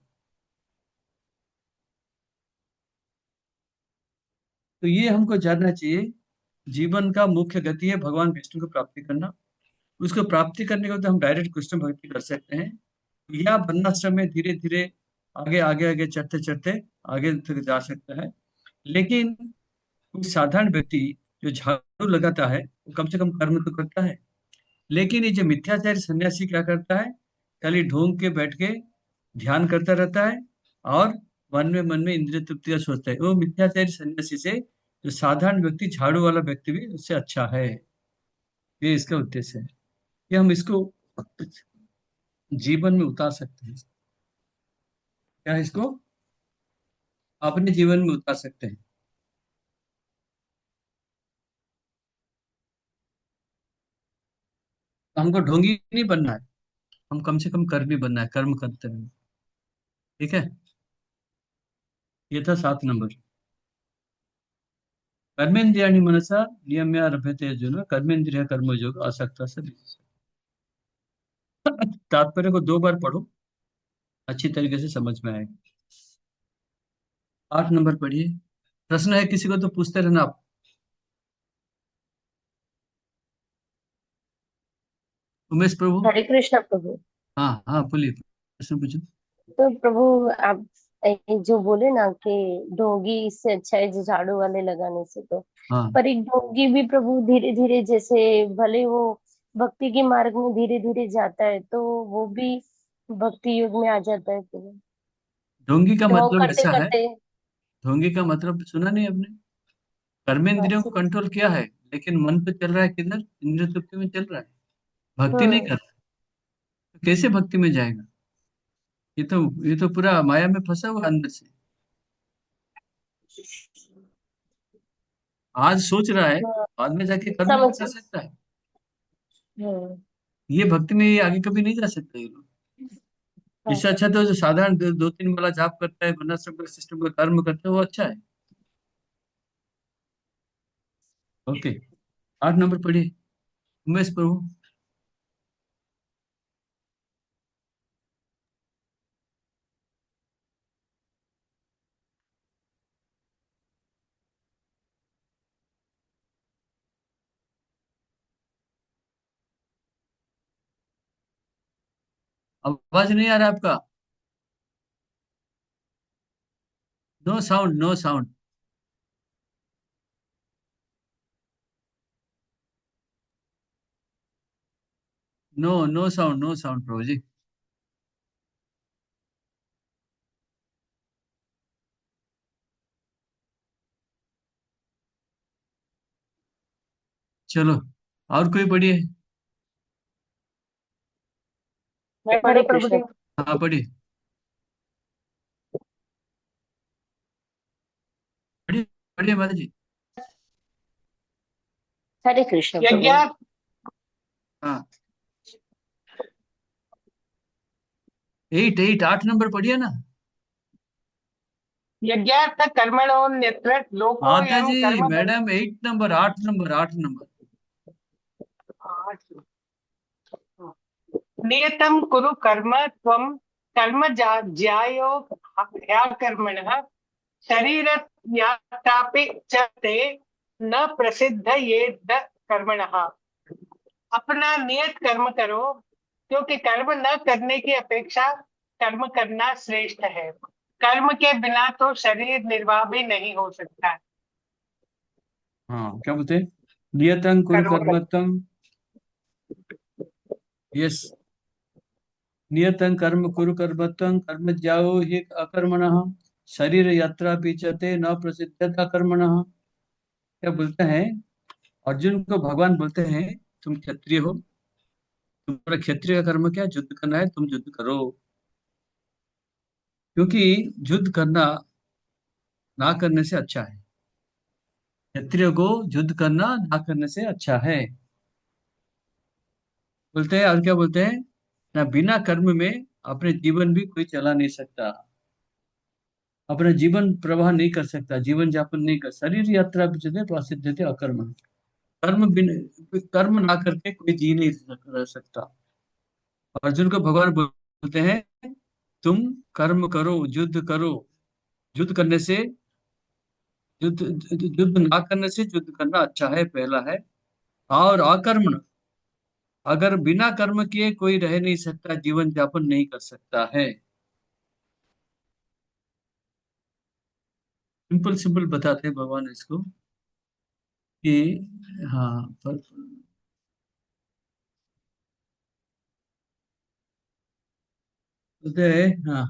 तो ये हमको जानना चाहिए, जीवन का मुख्य गति है भगवान विष्णु को प्राप्ति करना। उसको प्राप्ति करने को तो हम डायरेक्ट कृष्ण भक्ति कर सकते हैं, या वर्णाश्रम में धीरे धीरे आगे आगे आगे चढ़ते चढ़ते आगे तक जा सकता है। लेकिन कोई साधारण व्यक्ति जो झाड़ू लगाता है वो कम से कम कर्म तो करता है। लेकिन ये जो मिथ्याचारी सन्यासी क्या करता है? खाली ढोंग के बैठ के ध्यान करता रहता है और मन में इंद्रिय तृप्ति का सोचता है। वो मिथ्याचारी सन्यासी से जो साधारण व्यक्ति झाड़ू वाला व्यक्ति भी उससे अच्छा है। ये इसका उद्देश्य है कि हम इसको जीवन में उतार सकते हैं। क्या इसको अपने जीवन में उतार सकते हैं। तो हमको ढोंगी नहीं बनना है, हम कम से कम कर्मी बनना है, कर्म करते रहना। ठीक है। ये था 7 नंबर। कर्मेंद्रियाणि मनसा नियम्य रभते अर्जुन कर्मेंद्रिय कर्मयोग आसक्त सभी। तात्पर्य को 2 बार पढ़ो, अच्छी तरीके से समझ में आएगा। 8 नंबर पढ़िए। प्रश्न है किसी को तो पूछते रहना आप। उमेश प्रभु। हरे कृष्ण प्रभु। हाँ हाँ बोलिए, प्रश्न पूछो। तो प्रभु आप जो बोले ना कि डोगी इससे अच्छा है झाड़ू वाले लगाने से, तो हाँ, पर एक डोगी भी प्रभु धीरे धीरे, जैसे भले वो भक्ति के मार्ग में धीरे धीरे जाता है तो वो भी भक्ति युग में आ जाता है प्रभु। ढोंगी का ढोंग मतलब करते ऐसा है। करते। ढोंगी का मतलब सुना नहीं आपने? कर्मेंद्रियों को कंट्रोल किया है, लेकिन मन तो चल रहा है किधर? इंद्रिय तृप्ति में चल रहा है, भक्ति नहीं कर हम्म। रहा। तो कैसे भक्ति में जाएगा? ये तो पूरा माया में फंसा हुआ अंदर से। आज सोच रहा है, हाँ, बाद में जाके कर्म भी समझ। कर सकता है। हम्म। ये भक्ति में ये आगे कभी नहीं जा सकता ये लोग। हाँ। इससे अच्छा तो जो साधारण दो तीन वाला जाप करता है, वर्णाश्रम का सिस्टम का कर्म करता है, वो अच्छा है। ओके, 8 नंबर पढ़िए उमेश प्रभु। आवाज नहीं आ रहा आपका? No sound, no sound. No, no sound, no sound Prabhu ji. चलो, और कोई पढ़िए। मैं हरे पढ़ू प्रभु कृष्ण। देव। हाँ पढ़िए, पढ़िए, पढ़िए माता जी। हरे कृष्ण यज्ञ प्रभु। हाँ, 8 नंबर पढ़िए ना। यज्ञार्थ कर्मणोऽन्यत्र माता लोकोऽयं जी, कर्म मैडम 8 नंबर, 8 नंबर, 8 नंबर। नियतं कुरु कर्म त्वं कर्म ज्यायो ह्यकर्मणः शरीरयात्रापि च ते न प्रसिद्ध ये कर्मणः। अपना नियत कर्म करो, क्योंकि कर्म न करने की अपेक्षा कर्म करना श्रेष्ठ है। कर्म के बिना तो शरीर निर्वाह भी नहीं हो सकता। हाँ, क्या बोलते हैं? नियतं कुरु कर्म कर। कर्मत्वं। यस, नियतं कर्म कुरु कर्मत्वं कर्म ज्यायो हि अकर्मणः शरीर यात्रा पीछते न प्रसिद्धता कर्मणः। क्या बोलते हैं? अर्जुन को भगवान बोलते हैं, तुम क्षत्रिय हो, तुम्हारा क्षत्रिय का कर्म क्या है? युद्ध करना है, तुम युद्ध करो। क्योंकि युद्ध करना ना करने से अच्छा है। क्षत्रिय को युद्ध करना ना करने से अच्छा है, बोलते हैं। और क्या बोलते हैं? ना बिना कर्म में अपने जीवन भी कोई चला नहीं सकता, अपना जीवन प्रवाह नहीं कर सकता, जीवन यापन नहीं कर, शरीर यात्रा भी चलते प्रसिद्ध थे अकर्म। कर्म बिन कर्म ना करके कोई जी नहीं रह सकता। अर्जुन को भगवान बोलते हैं, तुम कर्म करो, युद्ध करो। युद्ध करने से, युद्ध युद्ध ना करने से युद्ध करना अच्छा है, पहला है। और अकर्मण, अगर बिना कर्म किए कोई रह नहीं सकता, जीवन यापन नहीं कर सकता है। सिंपल सिंपल बताते हैं भगवान इसको कि हाँ, बोलते हैं हाँ,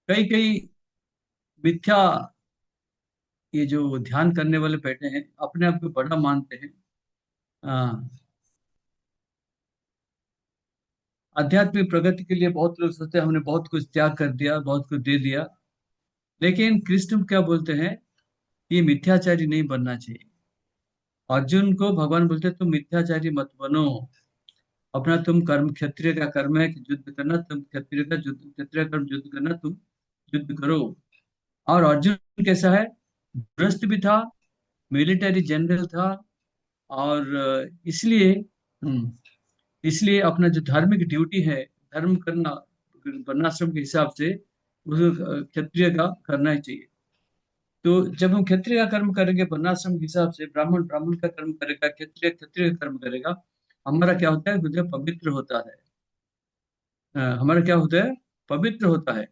कई कई मिथ्या, ये जो ध्यान करने वाले बैठे हैं, अपने आप को बड़ा मानते हैं। हाँ, आध्यात्मिक प्रगति के लिए बहुत लोग सोचते हैं हमने बहुत कुछ त्याग कर दिया, बहुत कुछ दे दिया। लेकिन कृष्ण क्या बोलते हैं? ये मिथ्याचारी नहीं बनना चाहिए। अर्जुन को भगवान बोलते हैं, तुम मिथ्याचारी मत बनो। अपना तुम कर्म, क्षत्रिय का कर्म है कि युद्ध करना, तुम क्षत्रिय का युद्ध, क्षत्रिय कर्म युद्ध करना, तुम युद्ध करो। और अर्जुन कैसा है? भ्रष्ट भी था, मिलिट्री जनरल था। और इसलिए अपना जो धार्मिक ड्यूटी है, धर्म करना, वर्णाश्रम के हिसाब से उस क्षत्रिय का करना ही चाहिए। तो जब हम क्षत्रिय का कर्म करेंगे वर्णाश्रम के हिसाब से, ब्राह्मण ब्राह्मण का कर्म करेगा, क्षत्रिय क्षत्रिय का कर्म करेगा, हमारा क्या होता है? हृदय पवित्र होता है। हमारा क्या होता है? पवित्र होता है।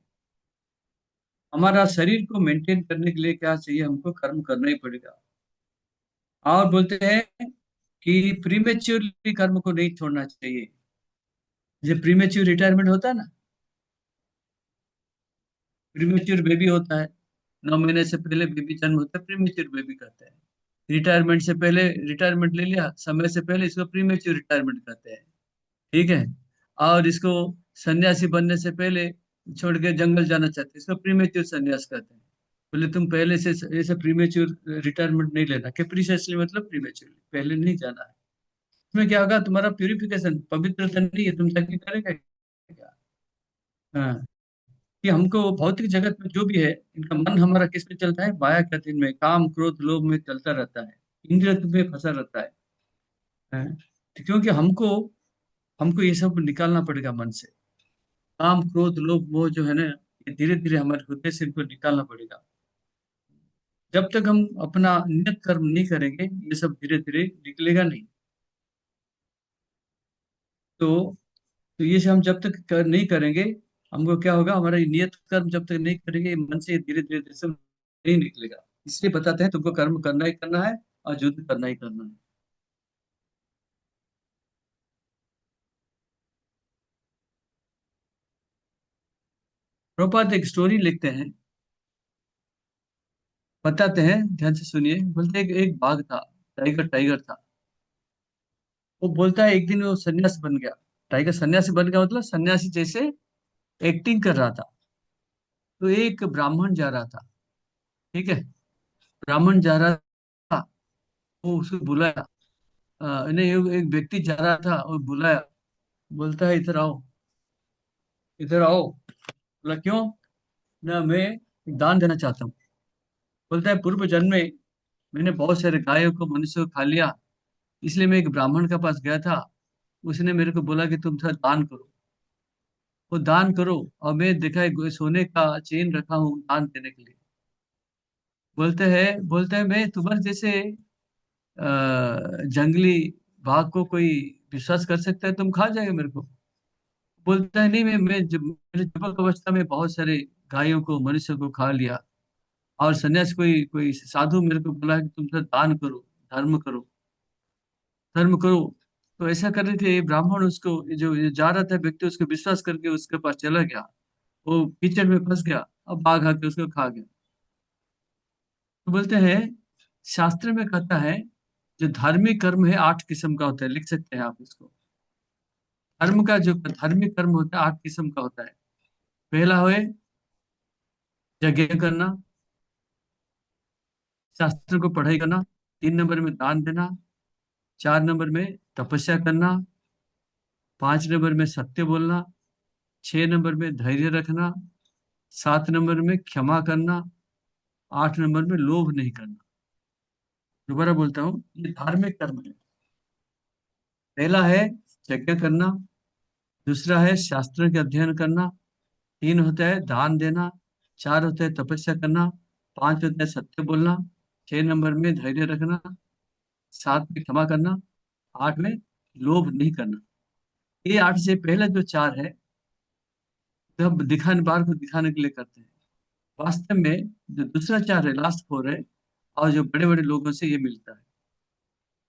हमारा शरीर को मेंटेन करने के लिए क्या चाहिए, हमको कर्म करना ही पड़ेगा। और बोलते हैं कि प्रीमेच्योरली कर्म को नहीं छोड़ना चाहिए। जब प्रीमेच्योर रिटायरमेंट होता है ना, प्रीमेच्योर बेबी होता है, 9 महीने से पहले बेबी जन्म होता है, प्रीमेच्योर बेबी कहते हैं। रिटायरमेंट से पहले, रिटायरमेंट ले लिया समय से पहले, इसको प्रीमेच्योर रिटायरमेंट कहते हैं। ठीक है। और इसको सन्यासी बनने से पहले छोड़ के जंगल जाना चाहते हैं, इसको प्रीमेच्योर सन्यास कहते हैं। बोले तुम पहले से ऐसे प्रीमेच्योर रिटायरमेंट नहीं लेना, कैप्रिशियसली मतलब प्रीमेच्योरली, पहले नहीं जाना है। इसमें क्या होगा, तुम्हारा प्यूरिफिकेशन, पवित्रता नहीं है, तुम जाके करेगा क्या? हाँ, कि हमको भौतिक जगत में जो भी है, इनका मन हमारा किस पे चलता है, माया के अधीन में, काम क्रोध लोभ में चलता रहता है, इंद्रिय में फंसा रहता है। हाँ, तो क्योंकि हमको हमको ये सब निकालना पड़ेगा मन से। काम क्रोध लोभ मोह जो है ना, ये धीरे धीरे हमारे हृदय से इनको निकालना पड़ेगा। जब तक हम अपना नियत कर्म नहीं करेंगे, ये सब धीरे धीरे निकलेगा नहीं। तो तो ये से हम जब तक नहीं करेंगे, हमको क्या होगा, हमारा ये नियत कर्म जब तक नहीं करेंगे, ये मन से धीरे धीरे धीरे सब नहीं निकलेगा। इसलिए बताते हैं तुमको कर्म करना ही करना है और युद्ध करना ही करना है। प्रभुपाद एक स्टोरी लिखते हैं, बताते हैं, ध्यान से सुनिए। बोलते हैं एक बाघ था, टाइगर टाइगर था। वो बोलता है एक दिन वो सन्यासी बन गया। टाइगर सन्यासी बन गया मतलब सन्यासी जैसे एक्टिंग कर रहा था। तो एक ब्राह्मण जा रहा था, ठीक है, ब्राह्मण जा रहा था, वो उसको बुलाया। नहीं, एक व्यक्ति जा रहा था और बुलाया, बोलता है इधर आओ, इधर आओ। बोला क्यों? ना मैं दान देना चाहता हूँ। बोलता है पूर्व जन्म में मैंने बहुत सारे गायों को मनुष्य को खा लिया, इसलिए मैं एक ब्राह्मण के पास गया था। उसने मेरे को बोला कि तुम थोड़ा दान करो। वो दान करो, और मैं देखा है सोने का चेन रखा हूँ दान देने के लिए। बोलते हैं मैं तुम्हारे जैसे जंगली बाघ को कोई विश्वास कर सकता है, तुम खा जाएगा मेरे को? बोलता है नहीं, मैं जब मेरे युवक अवस्था में बहुत सारे गायों को मनुष्य को खा लिया, और सन्यास कोई कोई साधु मेरे को बोला कि तुम तो दान करो, धर्म करो, धर्म करो। तो ऐसा करने के ब्राह्मण उसको, जो जा रहा था व्यक्ति, उसको विश्वास करके उसके पास चला गया। वो कीचड़ में फंस गया, अब बाघ आके उसको खा गया। तो बोलते हैं शास्त्र में कहता है जो धार्मिक कर्म है 8 किस्म का होता है, लिख सकते हैं आप इसको। धर्म का जो धार्मिक कर्म होता है 8 किस्म का होता है। पहला है यज्ञ करना, शास्त्र को पढ़ाई करना, 3 नंबर में दान देना, 4 नंबर में तपस्या करना, 5 नंबर में सत्य बोलना, 6 नंबर में धैर्य रखना, 7 नंबर में क्षमा करना, 8 नंबर में लोभ नहीं करना। दोबारा बोलता हूँ, ये धार्मिक कर्म है। पहला है यज्ञ करना, दूसरा है शास्त्र के अध्ययन करना, 3 होता है दान देना, 4 होता है तपस्या करना, 5 होता है सत्य बोलना, 6 नंबर में धैर्य रखना, 7 में क्षमा करना, 8 में लोभ नहीं करना। ये 8 से पहला जो 4 है, तब दिखाने बार को दिखाने के लिए करते हैं। वास्तव में जो दूसरा 4 है, लास्ट 4 है, और जो बड़े बड़े लोगों से ये मिलता है।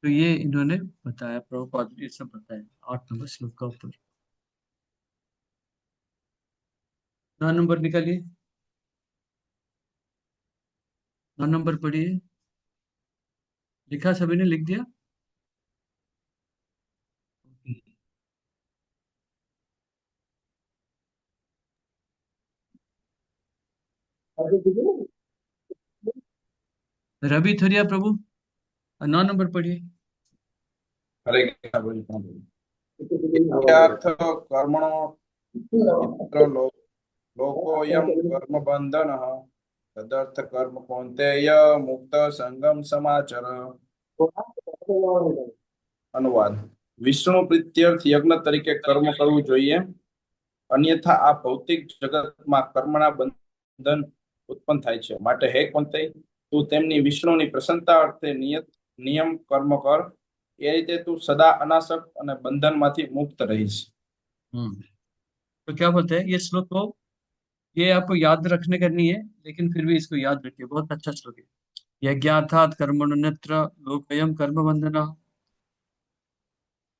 तो ये इन्होंने बताया, प्रभुपाद ने ये सब बताया 8 नंबर श्लोक का ऊपर। 9 नंबर निकालिए, 9 नंबर पढ़िए। लिखा सभी ने, लिख दिया? रवि थोरिया प्रभु, 9 नंबर पढ़िए। हरे कृष्ण इत्यार्थ कर्मणो यत्र लोकोऽयं कर्म बंधनः तदर्थ कर्म कौन्तेय मुक्त संगम समाचर। अनुवाद: વિષ્ણુ પ્રીત્યર્થ યજ્ઞ તરીકે કર્મ કરવું જોઈએ, અન્યથા આ ભૌતિક જગતમાં કર્મના બંધન ઉત્પન્ન થાય છે. માટે હે કૌંતેય, તું તેમની વિષ્ણુની પ્રસન્નતા અર્થે નિયમ કર્મ કર. એ રીતે તું સદા અનાસક્ત અને બંધનમાંથી મુક્ત રહીશ. तो क्या बोलते हैं ये श्लोक को, ये आपको याद रखने का नहीं है, लेकिन फिर भी इसको याद रखिए, बहुत अच्छा श्लोक है। यज्ञार्थात् कर्मण्यत्र लोकयं कर्म बंधना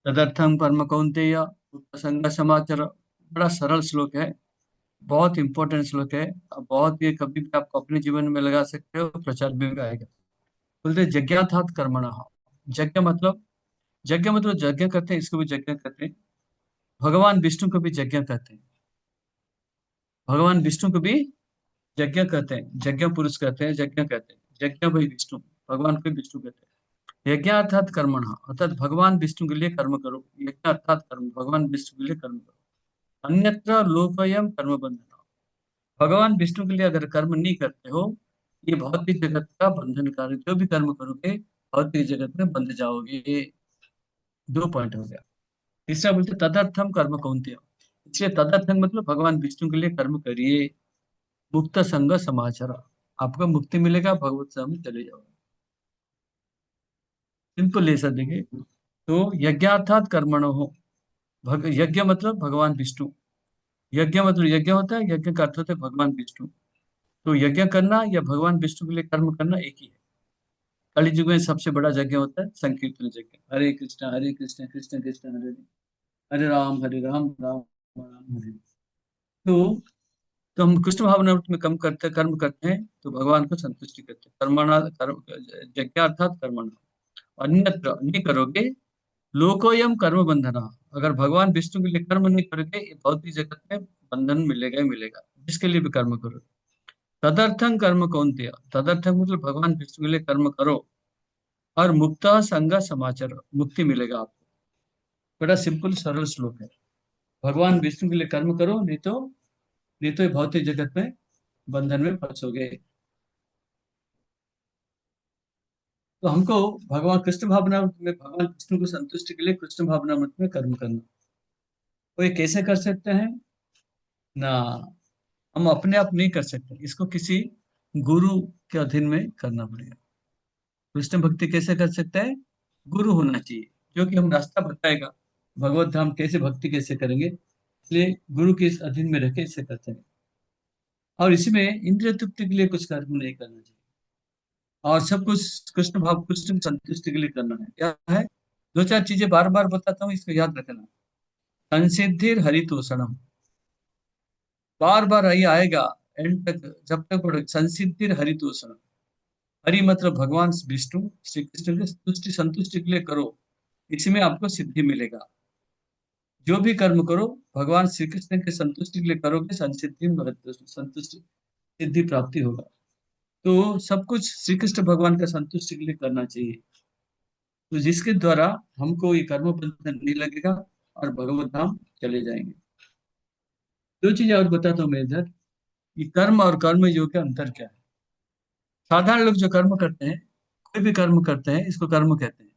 तदर्थम कर्म कौन्तेय संग समाचर। बड़ा सरल श्लोक है, बहुत इंपॉर्टेंट श्लोक है। अब बहुत ये कभी भी आप अपने जीवन में लगा सकते हो, प्रचार में भी आएगा। बोलते यज्ञार्थात् कर्मणः। यज्ञ मतलब, यज्ञ मतलब यज्ञ करते हैं, इसको भी यज्ञ कहते हैं। भगवान विष्णु को भी यज्ञ कहते हैं, भगवान विष्णु को भी यज्ञ कहते हैं, यज्ञ पुरुष कहते हैं, यज्ञ कहते हैं, यज्ञ भाई विष्णु, भगवान को विष्णु कहते हैं। यज्ञ अर्थात कर्मण, अर्थात भगवान विष्णु के लिए कर्म करो। यज्ञ अर्थात कर्म, भगवान विष्णु के लिए कर्म करो। अन्यत्र लोकयम कर्म बंधन, भगवान विष्णु के लिए अगर कर्म नहीं करते हो, ये भौतिक जगत का बंधनकारी, जो भी कर्म करोगे भौतिक जगत में बंध जाओगे। दो पॉइंट हो गया। तीसरा बोलते तदर्थम कर्म कौन्तेय, इसलिए तदर्थम मतलब भगवान विष्णु के लिए कर्म करिए। मुक्त संग समाचार, आपको मुक्ति मिलेगा, भगवत धाम में चले जाओगे। सिंपल ऐसा देंगे। तो यज्ञार्थात कर्मणो हो, यज्ञ मतलब भगवान विष्णु, यज्ञ मतलब यज्ञ होता है, यज्ञ का अर्थ होता है भगवान विष्णु। तो यज्ञ करना या भगवान विष्णु के लिए कर्म करना एक ही है। कलि युग में सबसे बड़ा यज्ञ होता है संकीर्तन यज्ञ, हरे कृष्ण कृष्ण कृष्ण हरे हरे, हरे राम राम राम हरे। तो तो हम कृष्ण भावना में कम करते कर्म करते हैं तो भगवान को संतुष्टि करते हैं। कर्मणा कर्म, यज्ञ अर्थात कर्मणा, अन्यत्र नहीं करोगे, लोकोयम कर्म बंधना, अगर भगवान विष्णु के लिए कर्म नहीं करोगे, ये भौतिक जगत में बंधन मिलेगा ही मिलेगा, जिसके लिए भी कर्म करो। तदर्थं कर्म कौन्तेय, तदर्थं मतलब भगवान विष्णु के लिए कर्म करो, और मुक्त संग समाचार, मुक्ति मिलेगा आपको। बड़ा सिंपल सरल श्लोक है। भगवान विष्णु के लिए कर्म करो, नहीं तो ये भौतिक जगत में बंधन में फंसोगे। तो हमको भगवान कृष्ण भावनामृत में भगवान विष्णु को संतुष्टि के लिए कृष्ण भावनामृत में कर्म करना। तो ये कैसे कर सकते हैं ना, हम अपने आप नहीं कर सकते, इसको किसी गुरु के अधीन में करना पड़ेगा। कृष्ण भक्ति कैसे कर सकते हैं, गुरु होना चाहिए जो कि हम रास्ता बताएगा, भगवत धाम कैसे भक्ति कैसे करेंगे, इसलिए गुरु के इस अधीन में रह के इसे करते हैं। और इसमें इंद्रिय तृप्ति के लिए कुछ कर्म नहीं करना चाहिए, और सब कुछ कृष्ण भाव कृष्ण की संतुष्टि के लिए करना है। क्या है, दो चार चीजें बार बार बताता हूँ, इसको याद रखना। संसिद्धिर हरितोषणम, बार बार ये आएगा एंड तक, जब तक पढ़ो। संसिद्धिर हरितोषणम, हरि मतलब भगवान विष्णु, श्री कृष्ण की तुष्टि संतुष्टि के लिए करो, इसमें आपको सिद्धि मिलेगा। जो भी कर्म करो भगवान श्री कृष्ण के संतुष्टि के लिए करोगे, संसिद्धि संतुष्टि सिद्धि प्राप्ति होगा। तो सब कुछ श्री कृष्ण भगवान का संतुष्टि के लिए करना चाहिए, तो जिसके द्वारा हमको ये कर्म बंधन नहीं लगेगा और भगवत धाम चले जाएंगे। दो चीजें और बताता हूँ मैं इधर, कि कर्म और कर्म योग का अंतर क्या है। साधारण लोग जो कर्म करते हैं, कोई भी कर्म करते हैं, इसको कर्म कहते हैं।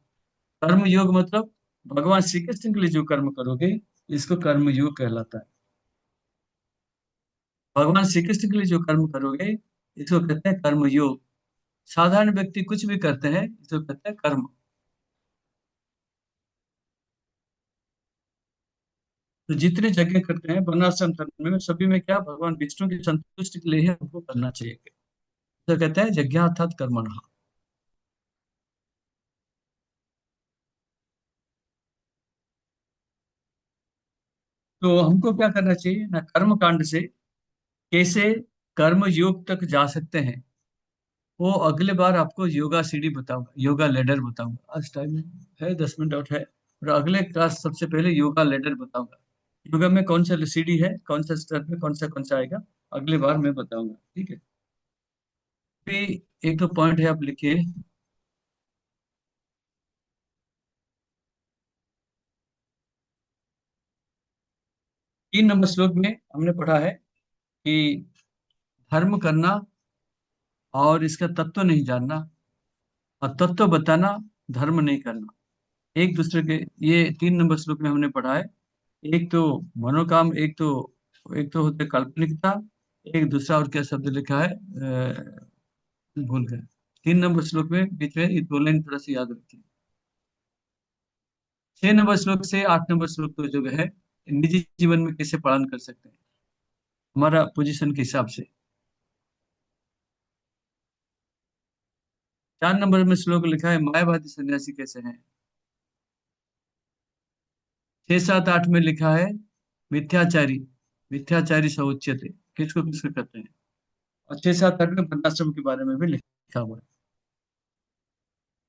कर्म योग मतलब भगवान श्री कृष्ण के लिए जो कर्म करोगे, इसको कर्म योग कहलाता है। भगवान श्री कृष्ण के लिए जो कर्म करोगे, इसको कहते हैं कर्म योग। साधारण व्यक्ति कुछ भी करते हैं, इसको कहते हैं कर्म। तो जितने यज्ञ करते हैं वर्णाश्रम धर्म में, सभी में क्या, भगवान विष्णु की संतुष्टि के लिए ही हमको करना चाहिए। तो कहते हैं यज्ञ अर्थात कर्मणः। तो हमको क्या करना चाहिए ना, कर्म कांड से कैसे कर्म योग तक जा सकते हैं, वो अगले बार आपको योगा सीढ़ी बताऊंगा, योगा लेडर बताऊंगा। आज टाइम है 10 मिनट आउट है, और अगले क्लास सबसे पहले योगा लेडर बताऊंगा। योगा में कौन सा सीढ़ी है, कौन सा स्टेप में कौन सा आएगा, अगले बार मैं बताऊंगा, ठीक है। भी एक दो पॉइंट है, आप लिखिए। 3 नंबर श्लोक में हमने पढ़ा है कि धर्म करना और इसका तत्व नहीं जानना, और तत्व बताना, धर्म नहीं करना, एक दूसरे के, ये 3 नंबर श्लोक में हमने पढ़ा है। एक तो मनोकाम, एक तो होते काल्पनिकता, एक दूसरा और क्या शब्द लिखा है, भूल गए। 3 नंबर श्लोक में बीच में ये 2 लाइन थोड़ा सा याद रखिए। 6 नंबर श्लोक से 8 नंबर श्लोक तो जो है, निजी जीवन में कैसे पालन कर सकते हैं हमारा पोजीशन के हिसाब से। 4 नंबर में श्लोक लिखा है मायावादी सन्यासी कैसे हैं। 6, 7, 8 में लिखा है मिथ्याचारी मिथ्याचारी स उच्यते, किसको किसको कहते हैं। और 6, 7, 8 में वर्णाश्रम के बारे में भी लिखा हुआ है।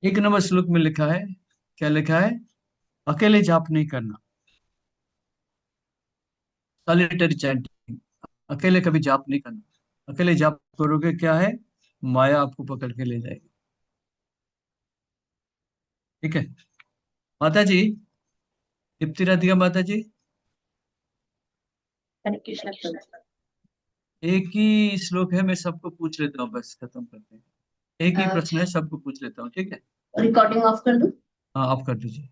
1 नंबर श्लोक में लिखा है, क्या लिखा है, अकेले जाप नहीं करना, सॉलिटरी चैंटिंग, अकेले कभी जाप नहीं करना। अकेले जाप करोगे क्या है, माया आपको पकड़ के ले जाएगी। ठीक है माता जी, दीप्ति राधिका माता जी। हरे कृष्ण प्रभु। एक ही श्लोक है, मैं सबको पूछ लेता हूँ, बस खत्म करते हैं। एक ही अ, प्रश्न है, सबको पूछ लेता हूँ, ठीक है। रिकॉर्डिंग ऑफ कर दूं? हाँ आप कर दीजिए।